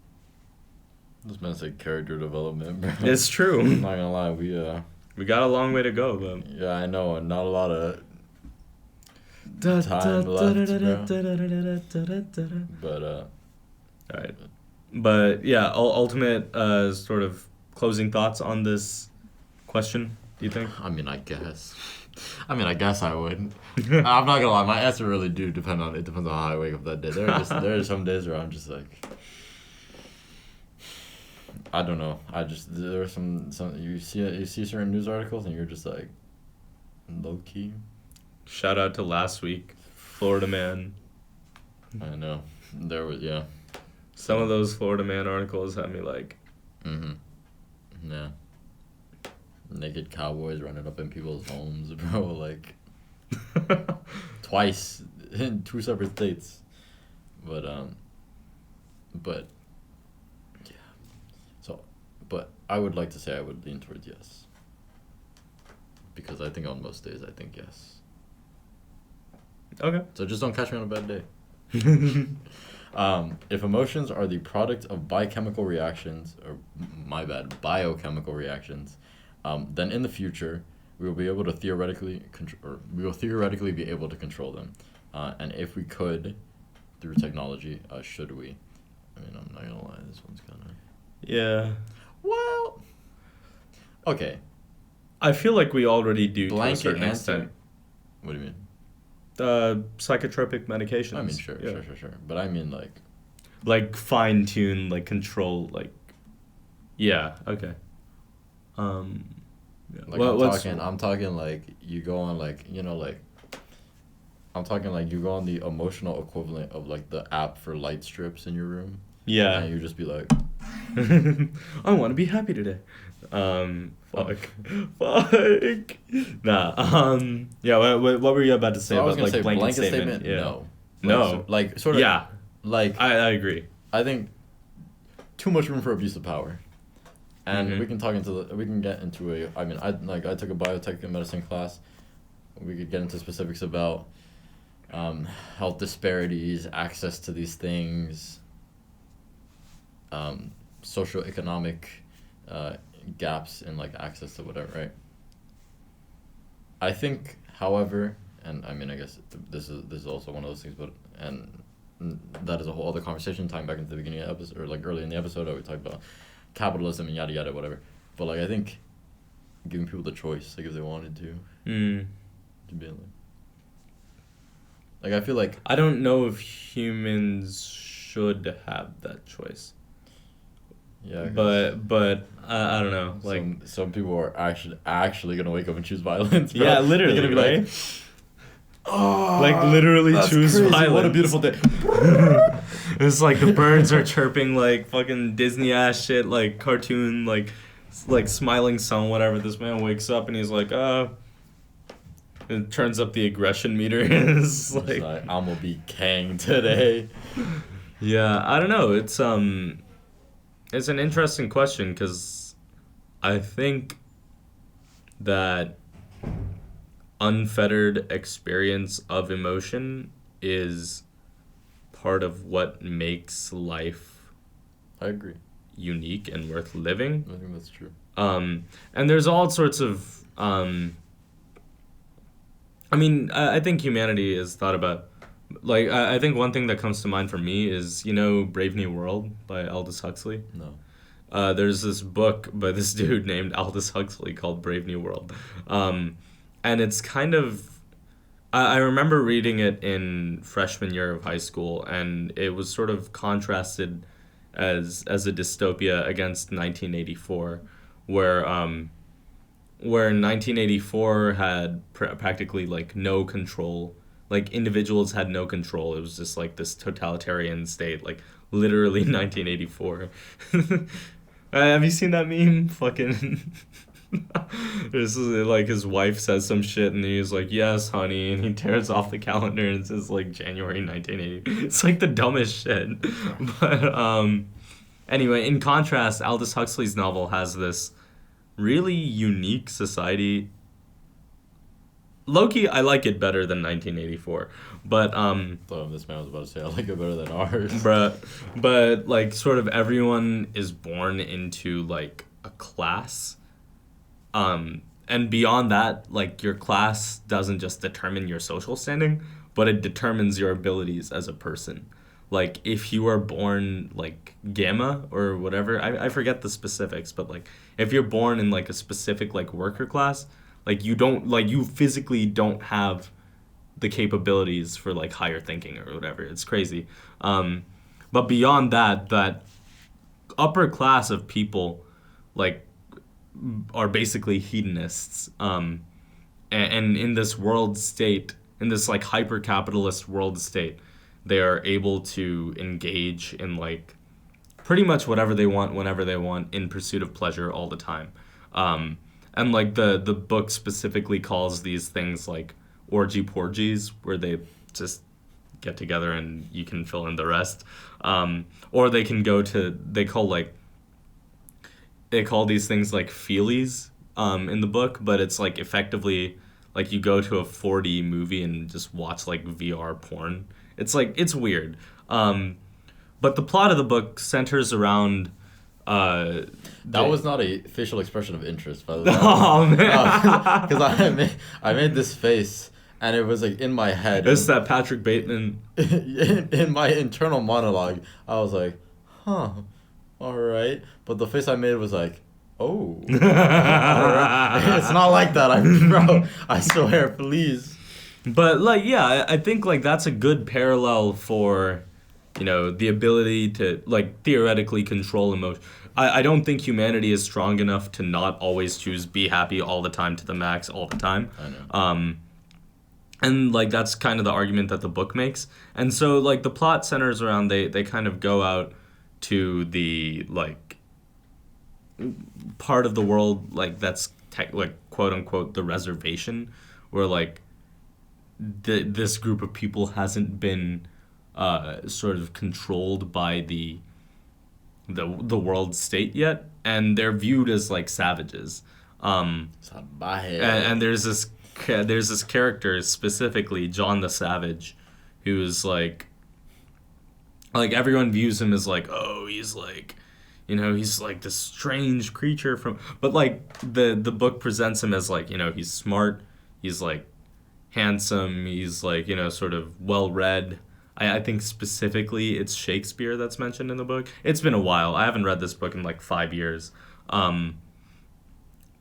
[SPEAKER 2] This man's like character development, bro.
[SPEAKER 1] It's true.
[SPEAKER 2] I'm not gonna lie,
[SPEAKER 1] we got a long way to go, but
[SPEAKER 2] yeah, I know, and not a lot of time left, bro. But
[SPEAKER 1] all right, but yeah, ultimate sort of closing thoughts on this question. Do you think?
[SPEAKER 2] I mean, I guess I would. I'm not gonna lie, my answer really do depend on. It depends on how I wake up that day. There are some days where I'm just like, I don't know. There are some you see certain news articles and you're just like, low key.
[SPEAKER 1] Shout out to last week, Florida man.
[SPEAKER 2] I know. There was
[SPEAKER 1] Some of those Florida man articles had me like.
[SPEAKER 2] Yeah. Naked cowboys running up in people's homes, bro. Like, twice in 2 separate states. But yeah. So, but I would like to say I would lean towards yes. Because I think on most days I think yes.
[SPEAKER 1] Okay.
[SPEAKER 2] So just don't catch me on a bad day. If emotions are the product of biochemical reactions, then in the future we will be able to theoretically be able to control them, and if we could, through technology, should we? I mean, I'm not gonna lie, this one's kind of.
[SPEAKER 1] Yeah.
[SPEAKER 2] Well. Okay.
[SPEAKER 1] I feel like we already do to a
[SPEAKER 2] Blanket
[SPEAKER 1] certain
[SPEAKER 2] answer.
[SPEAKER 1] extent.
[SPEAKER 2] What do you mean?
[SPEAKER 1] Psychotropic medications.
[SPEAKER 2] I mean, sure. But I mean,
[SPEAKER 1] like fine tune, like control, like. Yeah. Okay. Yeah.
[SPEAKER 2] Like I'm talking like you go on I'm talking like you go on the emotional equivalent of like the app for light strips in your room.
[SPEAKER 1] Yeah.
[SPEAKER 2] And you just be like,
[SPEAKER 1] I want to be happy today. Fuck. Nah. Yeah. What were you about to say about like blanket statement? Yeah.
[SPEAKER 2] No.
[SPEAKER 1] No.
[SPEAKER 2] Like sort of.
[SPEAKER 1] Yeah.
[SPEAKER 2] Like
[SPEAKER 1] I agree.
[SPEAKER 2] I think too much room for abuse of power. And we can get into I took a biotech and medicine class. We could get into specifics about health disparities, access to these things, socioeconomic gaps in like access to whatever, right? I think, however, and I mean, I guess this is also one of those things, and that is a whole other conversation. Tying back into the beginning of the episode, or like early in the episode, we talked about capitalism and yada yada whatever. But like I think giving people the choice, like if they wanted to be like I feel like
[SPEAKER 1] I don't know if humans should have that choice.
[SPEAKER 2] Yeah.
[SPEAKER 1] But I don't know. Like
[SPEAKER 2] some people are actually gonna wake up and choose violence. Bro.
[SPEAKER 1] Yeah, literally.
[SPEAKER 2] They're gonna be like, oh,
[SPEAKER 1] like literally choose
[SPEAKER 2] crazy.
[SPEAKER 1] violence.
[SPEAKER 2] What a beautiful day.
[SPEAKER 1] It's like the birds are chirping like fucking Disney ass shit, like cartoon, like smiling sun, whatever. This man wakes up and he's like, it turns up the aggression meter. It's like,
[SPEAKER 2] I'm gonna be Kang today.
[SPEAKER 1] Yeah, I don't know. It's an interesting question because I think that unfettered experience of emotion is part of what makes life.
[SPEAKER 2] I agree.
[SPEAKER 1] unique and worth living.
[SPEAKER 2] I think that's true.
[SPEAKER 1] And there's all sorts of I think humanity is thought about, like, I think one thing that comes to mind for me is, Brave New World by Aldous Huxley.
[SPEAKER 2] No.
[SPEAKER 1] There's this book by this dude named Aldous Huxley called Brave New World. And it's kind of, I remember reading it in freshman year of high school, and it was sort of contrasted as a dystopia against 1984, where 1984 had practically like no control, like individuals had no control. It was just like this totalitarian state, like literally 1984. Have you seen that meme? Fucking. This is like his wife says some shit and he's like, "Yes, honey," and he tears off the calendar and says like January 1980. It's like the dumbest shit. But anyway, in contrast, Aldous Huxley's novel has this really unique society. Low-key, I like it better than 1984, but
[SPEAKER 2] This man was about to say I like it better than ours.
[SPEAKER 1] but like sort of everyone is born into like a class, and beyond that, like your class doesn't just determine your social standing, but it determines your abilities as a person. Like if you are born like Gamma or whatever, I forget the specifics, but like if you're born in like a specific like worker class, like you physically don't have the capabilities for like higher thinking or whatever. It's crazy. But beyond that upper class of people like are basically hedonists. And in this world state, in this like hyper capitalist world state, they are able to engage in like pretty much whatever they want whenever they want in pursuit of pleasure all the time. And like the book specifically calls these things like orgy porgies, where they just get together and you can fill in the rest. Or they can go to, they call these things like feelies in the book, but it's like effectively like you go to a 4D movie and just watch like VR porn. It's like, it's weird. But the plot of the book centers around
[SPEAKER 2] that was not a facial expression of interest, by the way.
[SPEAKER 1] Oh man!
[SPEAKER 2] Because I made this face, and it was like in my head.
[SPEAKER 1] It's that Patrick Bateman.
[SPEAKER 2] In my internal monologue, I was like, "Huh, all right." But the face I made was like, "Oh, all right." It's not like that, bro. I swear, please.
[SPEAKER 1] But like, yeah, I think like that's a good parallel for, the ability to like theoretically control emotion. I don't think humanity is strong enough to not always choose be happy all the time to the max all the time.
[SPEAKER 2] I know.
[SPEAKER 1] And like that's kind of the argument that the book makes. And so like the plot centers around they kind of go out to the like part of the world like that's like quote unquote the reservation, where like this group of people hasn't been sort of controlled by the world state yet, and they're viewed as like savages. And there's this character, specifically John the Savage, who's like everyone views him as like, oh, he's like, he's like this strange creature from, but like the book presents him as like, he's smart, he's like handsome, he's like, sort of well read. I think specifically it's Shakespeare that's mentioned in the book. It's been a while. I haven't read this book in like 5 years.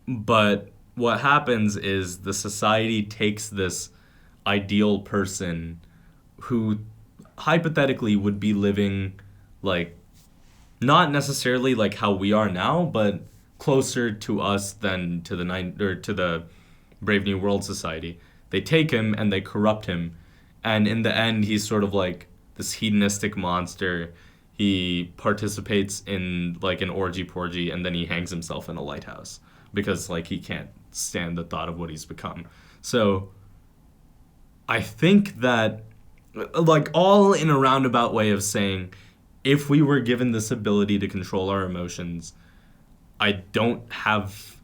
[SPEAKER 1] But what happens is the society takes this ideal person who hypothetically would be living like not necessarily like how we are now, but closer to us than to the Brave New World society. They take him and they corrupt him. And in the end, he's sort of like this hedonistic monster. He participates in like an orgy porgy, and then he hangs himself in a lighthouse because like he can't stand the thought of what he's become. So I think that like all in a roundabout way of saying, if we were given this ability to control our emotions, I don't have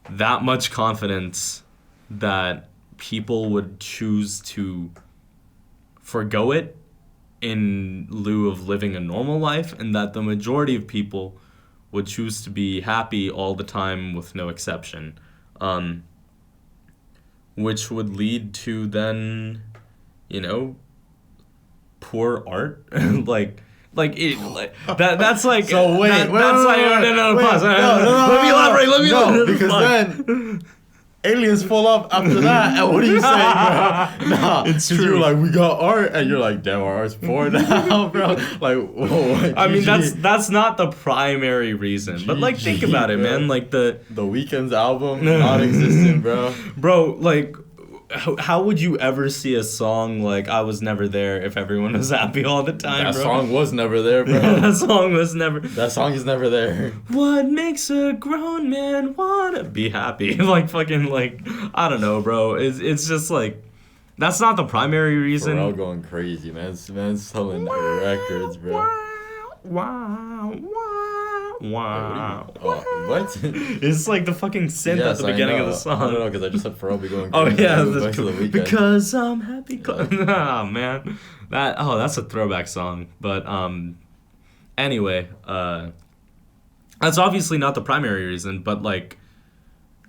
[SPEAKER 1] that much confidence that people would choose to forgo it in lieu of living a normal life, and that the majority of people would choose to be happy all the time with no exception, which would lead to then, poor art. That's like
[SPEAKER 2] so wait,
[SPEAKER 1] that's like no pause.
[SPEAKER 2] Let me elaborate. Because then aliens fall off after that, and what are you saying, bro? Nah,
[SPEAKER 1] it's true.
[SPEAKER 2] You're like, we got art, and you're like, damn, our art's poor now, bro. Like, whoa.
[SPEAKER 1] I mean, that's not the primary reason, but like, think about it, man. Like the
[SPEAKER 2] Weeknd's album, non-existent, bro.
[SPEAKER 1] Bro, like, how would you ever see a song like "I Was Never There" if everyone was happy all the time,
[SPEAKER 2] That
[SPEAKER 1] bro?
[SPEAKER 2] song was never there, bro.
[SPEAKER 1] That song was never.
[SPEAKER 2] That song is never there.
[SPEAKER 1] What makes a grown man wanna be happy? Like fucking like I don't know, bro. It's just like that's not the primary reason.
[SPEAKER 2] Pharrell going crazy, man. Man's selling records, bro.
[SPEAKER 1] Wow.
[SPEAKER 2] What?
[SPEAKER 1] It's like the fucking synth at the beginning of the song.
[SPEAKER 2] I don't know, because I just said Pharrell be going
[SPEAKER 1] crazy. Oh yeah,
[SPEAKER 2] because
[SPEAKER 1] I'm happy. Oh man, that's a throwback song. But anyway, that's obviously not the primary reason. But like,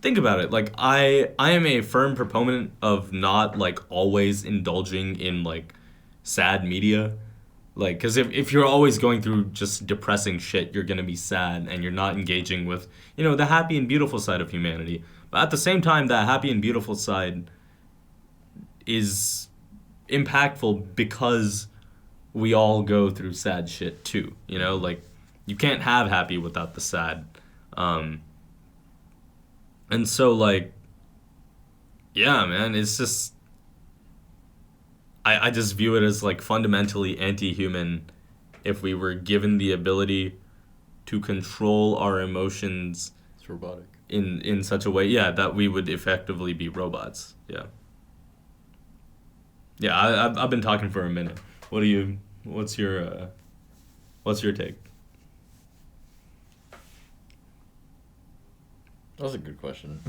[SPEAKER 1] think about it. Like I am a firm proponent of not like always indulging in like sad media. Like, because if you're always going through just depressing shit, you're going to be sad and you're not engaging with, the happy and beautiful side of humanity. But at the same time, that happy and beautiful side is impactful because we all go through sad shit too. Like, you can't have happy without the sad. And so, like, yeah, man, it's just... I just view it as like fundamentally anti-human if we were given the ability to control our emotions.
[SPEAKER 2] It's robotic.
[SPEAKER 1] In such a way, yeah, that we would effectively be robots. Yeah. Yeah, I've been talking for a minute. What's your take?
[SPEAKER 2] That's a good question.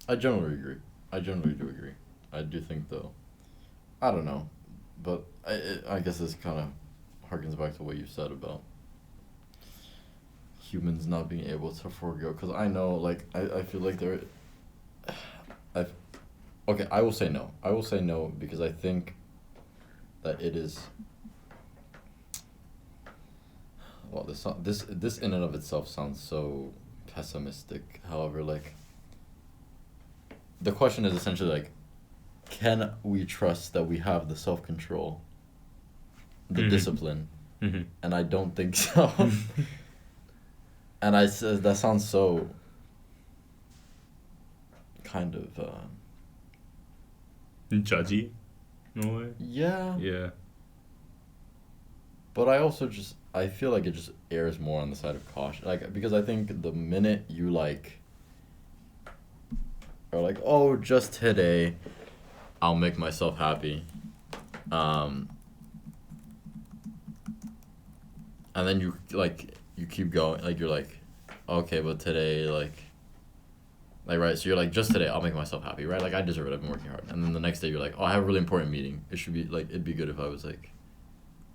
[SPEAKER 2] I generally agree. I generally do agree. I do think, though, I don't know, but I guess this kind of harkens back to what you said about humans not being able to forego. Because I know, like, I feel like okay, I will say no. I will say no because I think that it is. Well, this in and of itself sounds so pessimistic. However, like, the question is essentially like, can we trust that we have the self-control, the discipline?
[SPEAKER 1] Mm-hmm.
[SPEAKER 2] And I don't think so. And that sounds so kind of
[SPEAKER 1] judgy, in a way.
[SPEAKER 2] Yeah.
[SPEAKER 1] Yeah.
[SPEAKER 2] But I feel like it just errs more on the side of caution, like, because I think the minute you like are like, oh, just today I'll make myself happy, and then you keep going, like, you're like, okay, but today, like right, so you're like, just today I'll make myself happy, right? Like, I deserve it, I've been working hard. And then the next day you're like, oh, I have a really important meeting, it should be like, it'd be good if I was like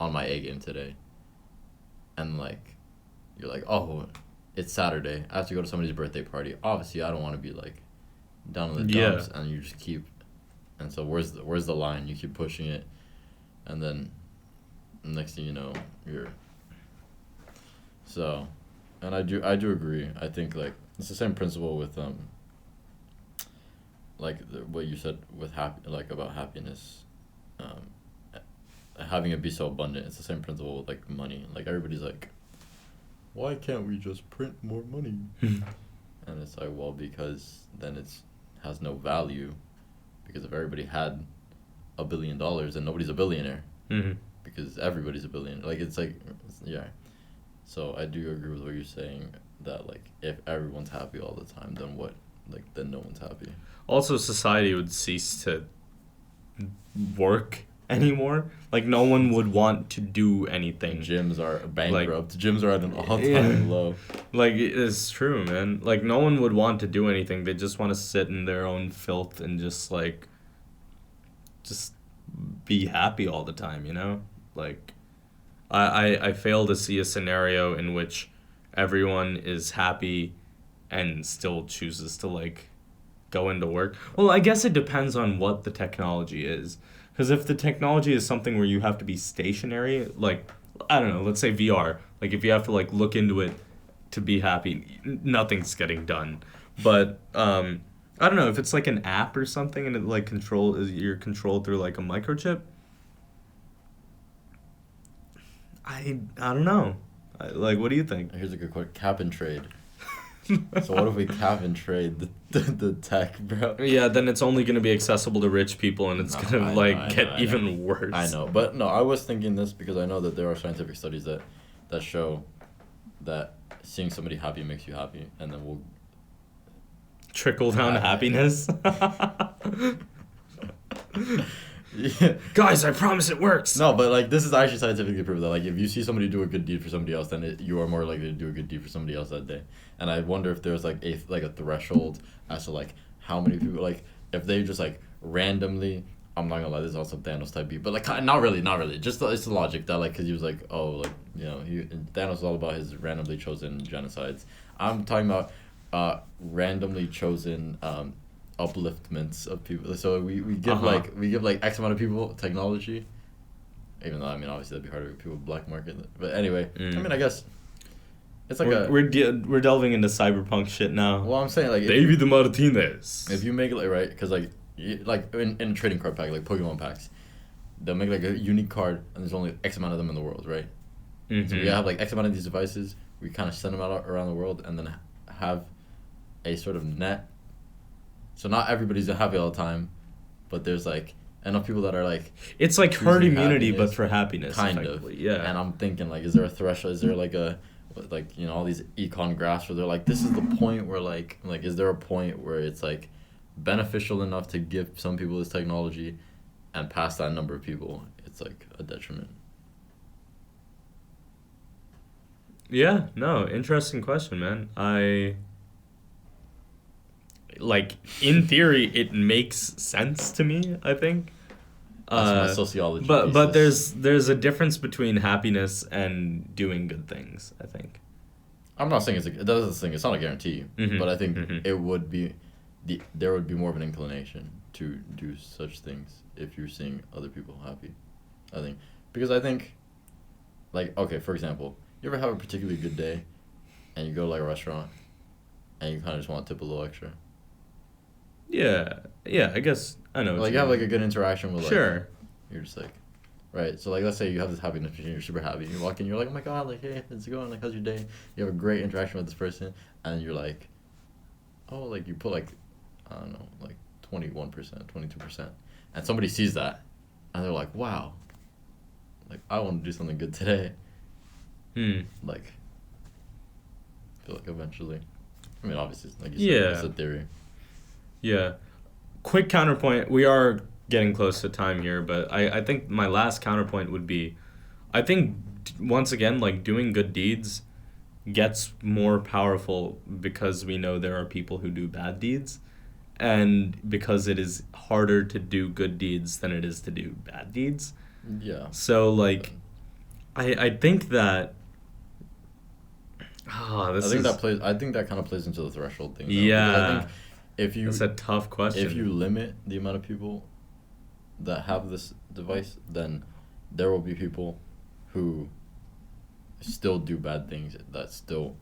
[SPEAKER 2] on my A game today. And like, you're like, oh, it's Saturday, I have to go to somebody's birthday party, obviously I don't want to be like down in the dumps. And you just keep, and so where's the line? You keep pushing it, and then next thing you know, you're so. And I do agree. I think like it's the same principle with like what you said with about happiness, having it be so abundant. It's the same principle with like money. Like, everybody's like, why can't we just print more money? And it's like, well, because then it's has no value, because if everybody had $1 billion and nobody's a billionaire, because everybody's a billionaire, like, it's like, yeah. So I do agree with what you're saying, that like, if everyone's happy all the time, then what, like, then no one's happy.
[SPEAKER 1] Also, society would cease to work anymore. Like, no one would want to do anything.
[SPEAKER 2] Gyms are bankrupt. Like, gyms are at an all-time low.
[SPEAKER 1] Like, it's true, man. Like, no one would want to do anything. They just want to sit in their own filth and just, like, just be happy all the time, you know? Like, I fail to see a scenario in which everyone is happy and still chooses to, like, go into work. Well, I guess it depends on what the technology is. Because if the technology is something where you have to be stationary, like, I don't know, let's say VR. Like, if you have to, like, look into it to be happy, nothing's getting done. But, I don't know, if it's, like, an app or something and it, like, you're controlled through, like, a microchip, I don't know. Like, what do you think?
[SPEAKER 2] Here's a good question. Cap and trade. So what if we cap and trade the tech, bro?
[SPEAKER 1] Yeah, then it's only going to be accessible to rich people, and it's going to, get even worse.
[SPEAKER 2] I know. But, no, I was thinking this because I know that there are scientific studies that show that seeing somebody happy makes you happy, and then we'll...
[SPEAKER 1] Trickle down happiness?
[SPEAKER 2] Yeah.
[SPEAKER 1] Guys, I promise it works.
[SPEAKER 2] No, but like this is actually scientifically proven that like if you see somebody do a good deed for somebody else, then you are more likely to do a good deed for somebody else that day. And I wonder if there's like a threshold as to like how many people like if they just like randomly. I'm not gonna lie, this is also Thanos type beat, but like not really. Just it's the logic that like because he was like Thanos is all about his randomly chosen genocides. I'm talking about randomly chosen upliftments of people. So we give like X amount of people technology, even though I mean obviously that'd be harder with people black market. But anyway, I mean I guess it's like
[SPEAKER 1] we're delving into cyberpunk shit now.
[SPEAKER 2] Well, I'm saying like
[SPEAKER 1] David Martinez.
[SPEAKER 2] If you make it like right, because like in a trading card pack like Pokemon packs, they'll make like a unique card and there's only X amount of them in the world, right? Mm-hmm. So we have like X amount of these devices. We kind of send them out around the world and then have a sort of net. So not everybody's happy all the time, but there's like enough people that are like
[SPEAKER 1] it's like herd immunity but for happiness
[SPEAKER 2] kind of. Yeah. And I'm thinking like is there a threshold, is there like a like all these econ graphs where they're like this is the point where like is there a point where it's like beneficial enough to give some people this technology and past that number of people it's like a detriment?
[SPEAKER 1] Yeah, no, interesting question, man. Like, in theory, it makes sense to me, I think.
[SPEAKER 2] That's my sociology
[SPEAKER 1] But there's a difference between happiness and doing good things, I think.
[SPEAKER 2] I'm not saying it's not a guarantee, but I think it would be there would be more of an inclination to do such things if you're seeing other people happy. I think because I think like okay, for example, you ever have a particularly good day and you go to like a restaurant and you kind of just want to tip a little extra?
[SPEAKER 1] Yeah, I guess I know.
[SPEAKER 2] Like you have like a good interaction with like
[SPEAKER 1] sure.
[SPEAKER 2] You're just like, right. So like let's say you have this happiness machine, you're super happy. You walk in, you're like, oh my god, like hey, how's it going? Like how's your day? You have a great interaction with this person, and you're like, oh like you put like, I don't know, like 21%, 22%, and somebody sees that, and they're like, wow, like I want to do something good today. Like, I feel like eventually, I mean obviously like you said, it's a theory.
[SPEAKER 1] Yeah. Quick counterpoint. We are getting close to time here, but I think my last counterpoint would be, I think, once again, like, doing good deeds gets more powerful because we know there are people who do bad deeds, and because it is harder to do good deeds than it is to do bad deeds.
[SPEAKER 2] Yeah.
[SPEAKER 1] So, like, I think that... I think
[SPEAKER 2] that kind of plays into the threshold thing. Though,
[SPEAKER 1] yeah.
[SPEAKER 2] That's
[SPEAKER 1] a tough question.
[SPEAKER 2] If you limit the amount of people that have this device, then there will be people who still do bad things that still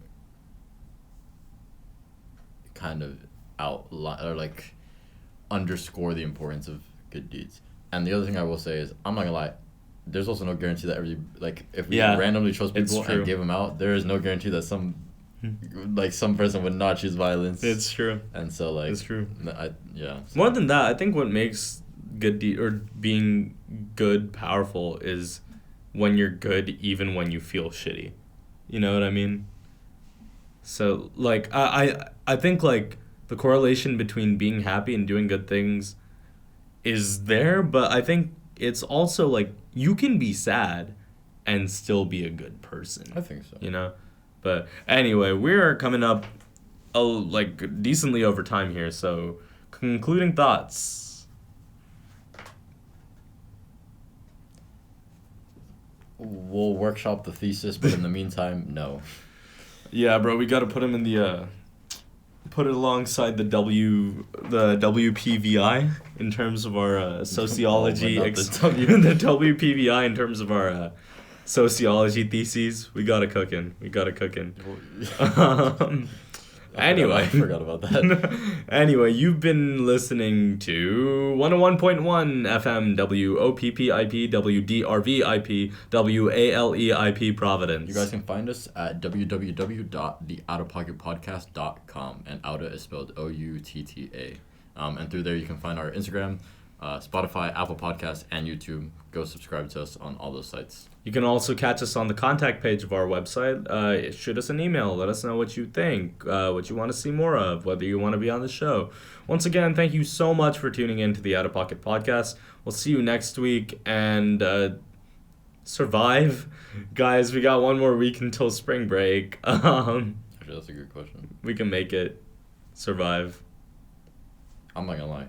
[SPEAKER 2] kind of underscore the importance of good deeds. And the other thing I will say is, I'm not gonna lie, there's also no guarantee that if we randomly chose people and gave them out, there is no guarantee that some person would not choose violence.
[SPEAKER 1] It's true.
[SPEAKER 2] And so like
[SPEAKER 1] it's true. More than that, I think what makes good or being good powerful is when you're good even when you feel shitty. You know what I mean? So like I think like the correlation between being happy and doing good things is there, but I think it's also like you can be sad and still be a good person.
[SPEAKER 2] I think so.
[SPEAKER 1] You know? But anyway, we're coming up decently over time here, so concluding thoughts.
[SPEAKER 2] We'll workshop the thesis, but in the meantime, no.
[SPEAKER 1] Yeah, bro, we got to put him in the put it alongside the WPVI in terms of our sociology.
[SPEAKER 2] The
[SPEAKER 1] WPVI in terms of our sociology theses. We got to cooking. Anyway.
[SPEAKER 2] I forgot about that.
[SPEAKER 1] Anyway, you've been listening to 101.1 FM WOPPIP WDRVIP WALEIP Providence.
[SPEAKER 2] You guys can find us at www.theoutapocketpodcast.com, and Outta is spelled OUTTA. And through there you can find our Instagram, Spotify, Apple Podcasts, and YouTube. Go subscribe to us on all those sites.
[SPEAKER 1] You can also catch us on the contact page of our website. Shoot us an email. Let us know what you think, what you want to see more of, whether you want to be on the show. Once again, thank you so much for tuning in to the Out of Pocket Podcast. We'll see you next week, and survive. Guys, we got one more week until spring break.
[SPEAKER 2] Actually, that's a good question.
[SPEAKER 1] We can make it. Survive.
[SPEAKER 2] I'm not gonna lie.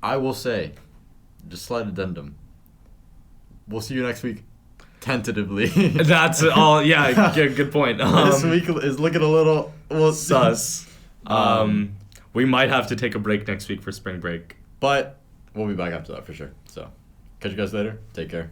[SPEAKER 2] I will say, just slight addendum. We'll see you next week. Tentatively.
[SPEAKER 1] That's all. Yeah, good point.
[SPEAKER 2] This week is looking a little
[SPEAKER 1] sus. We might have to take a break next week for spring break.
[SPEAKER 2] But we'll be back after that for sure. So, catch you guys later. Take care.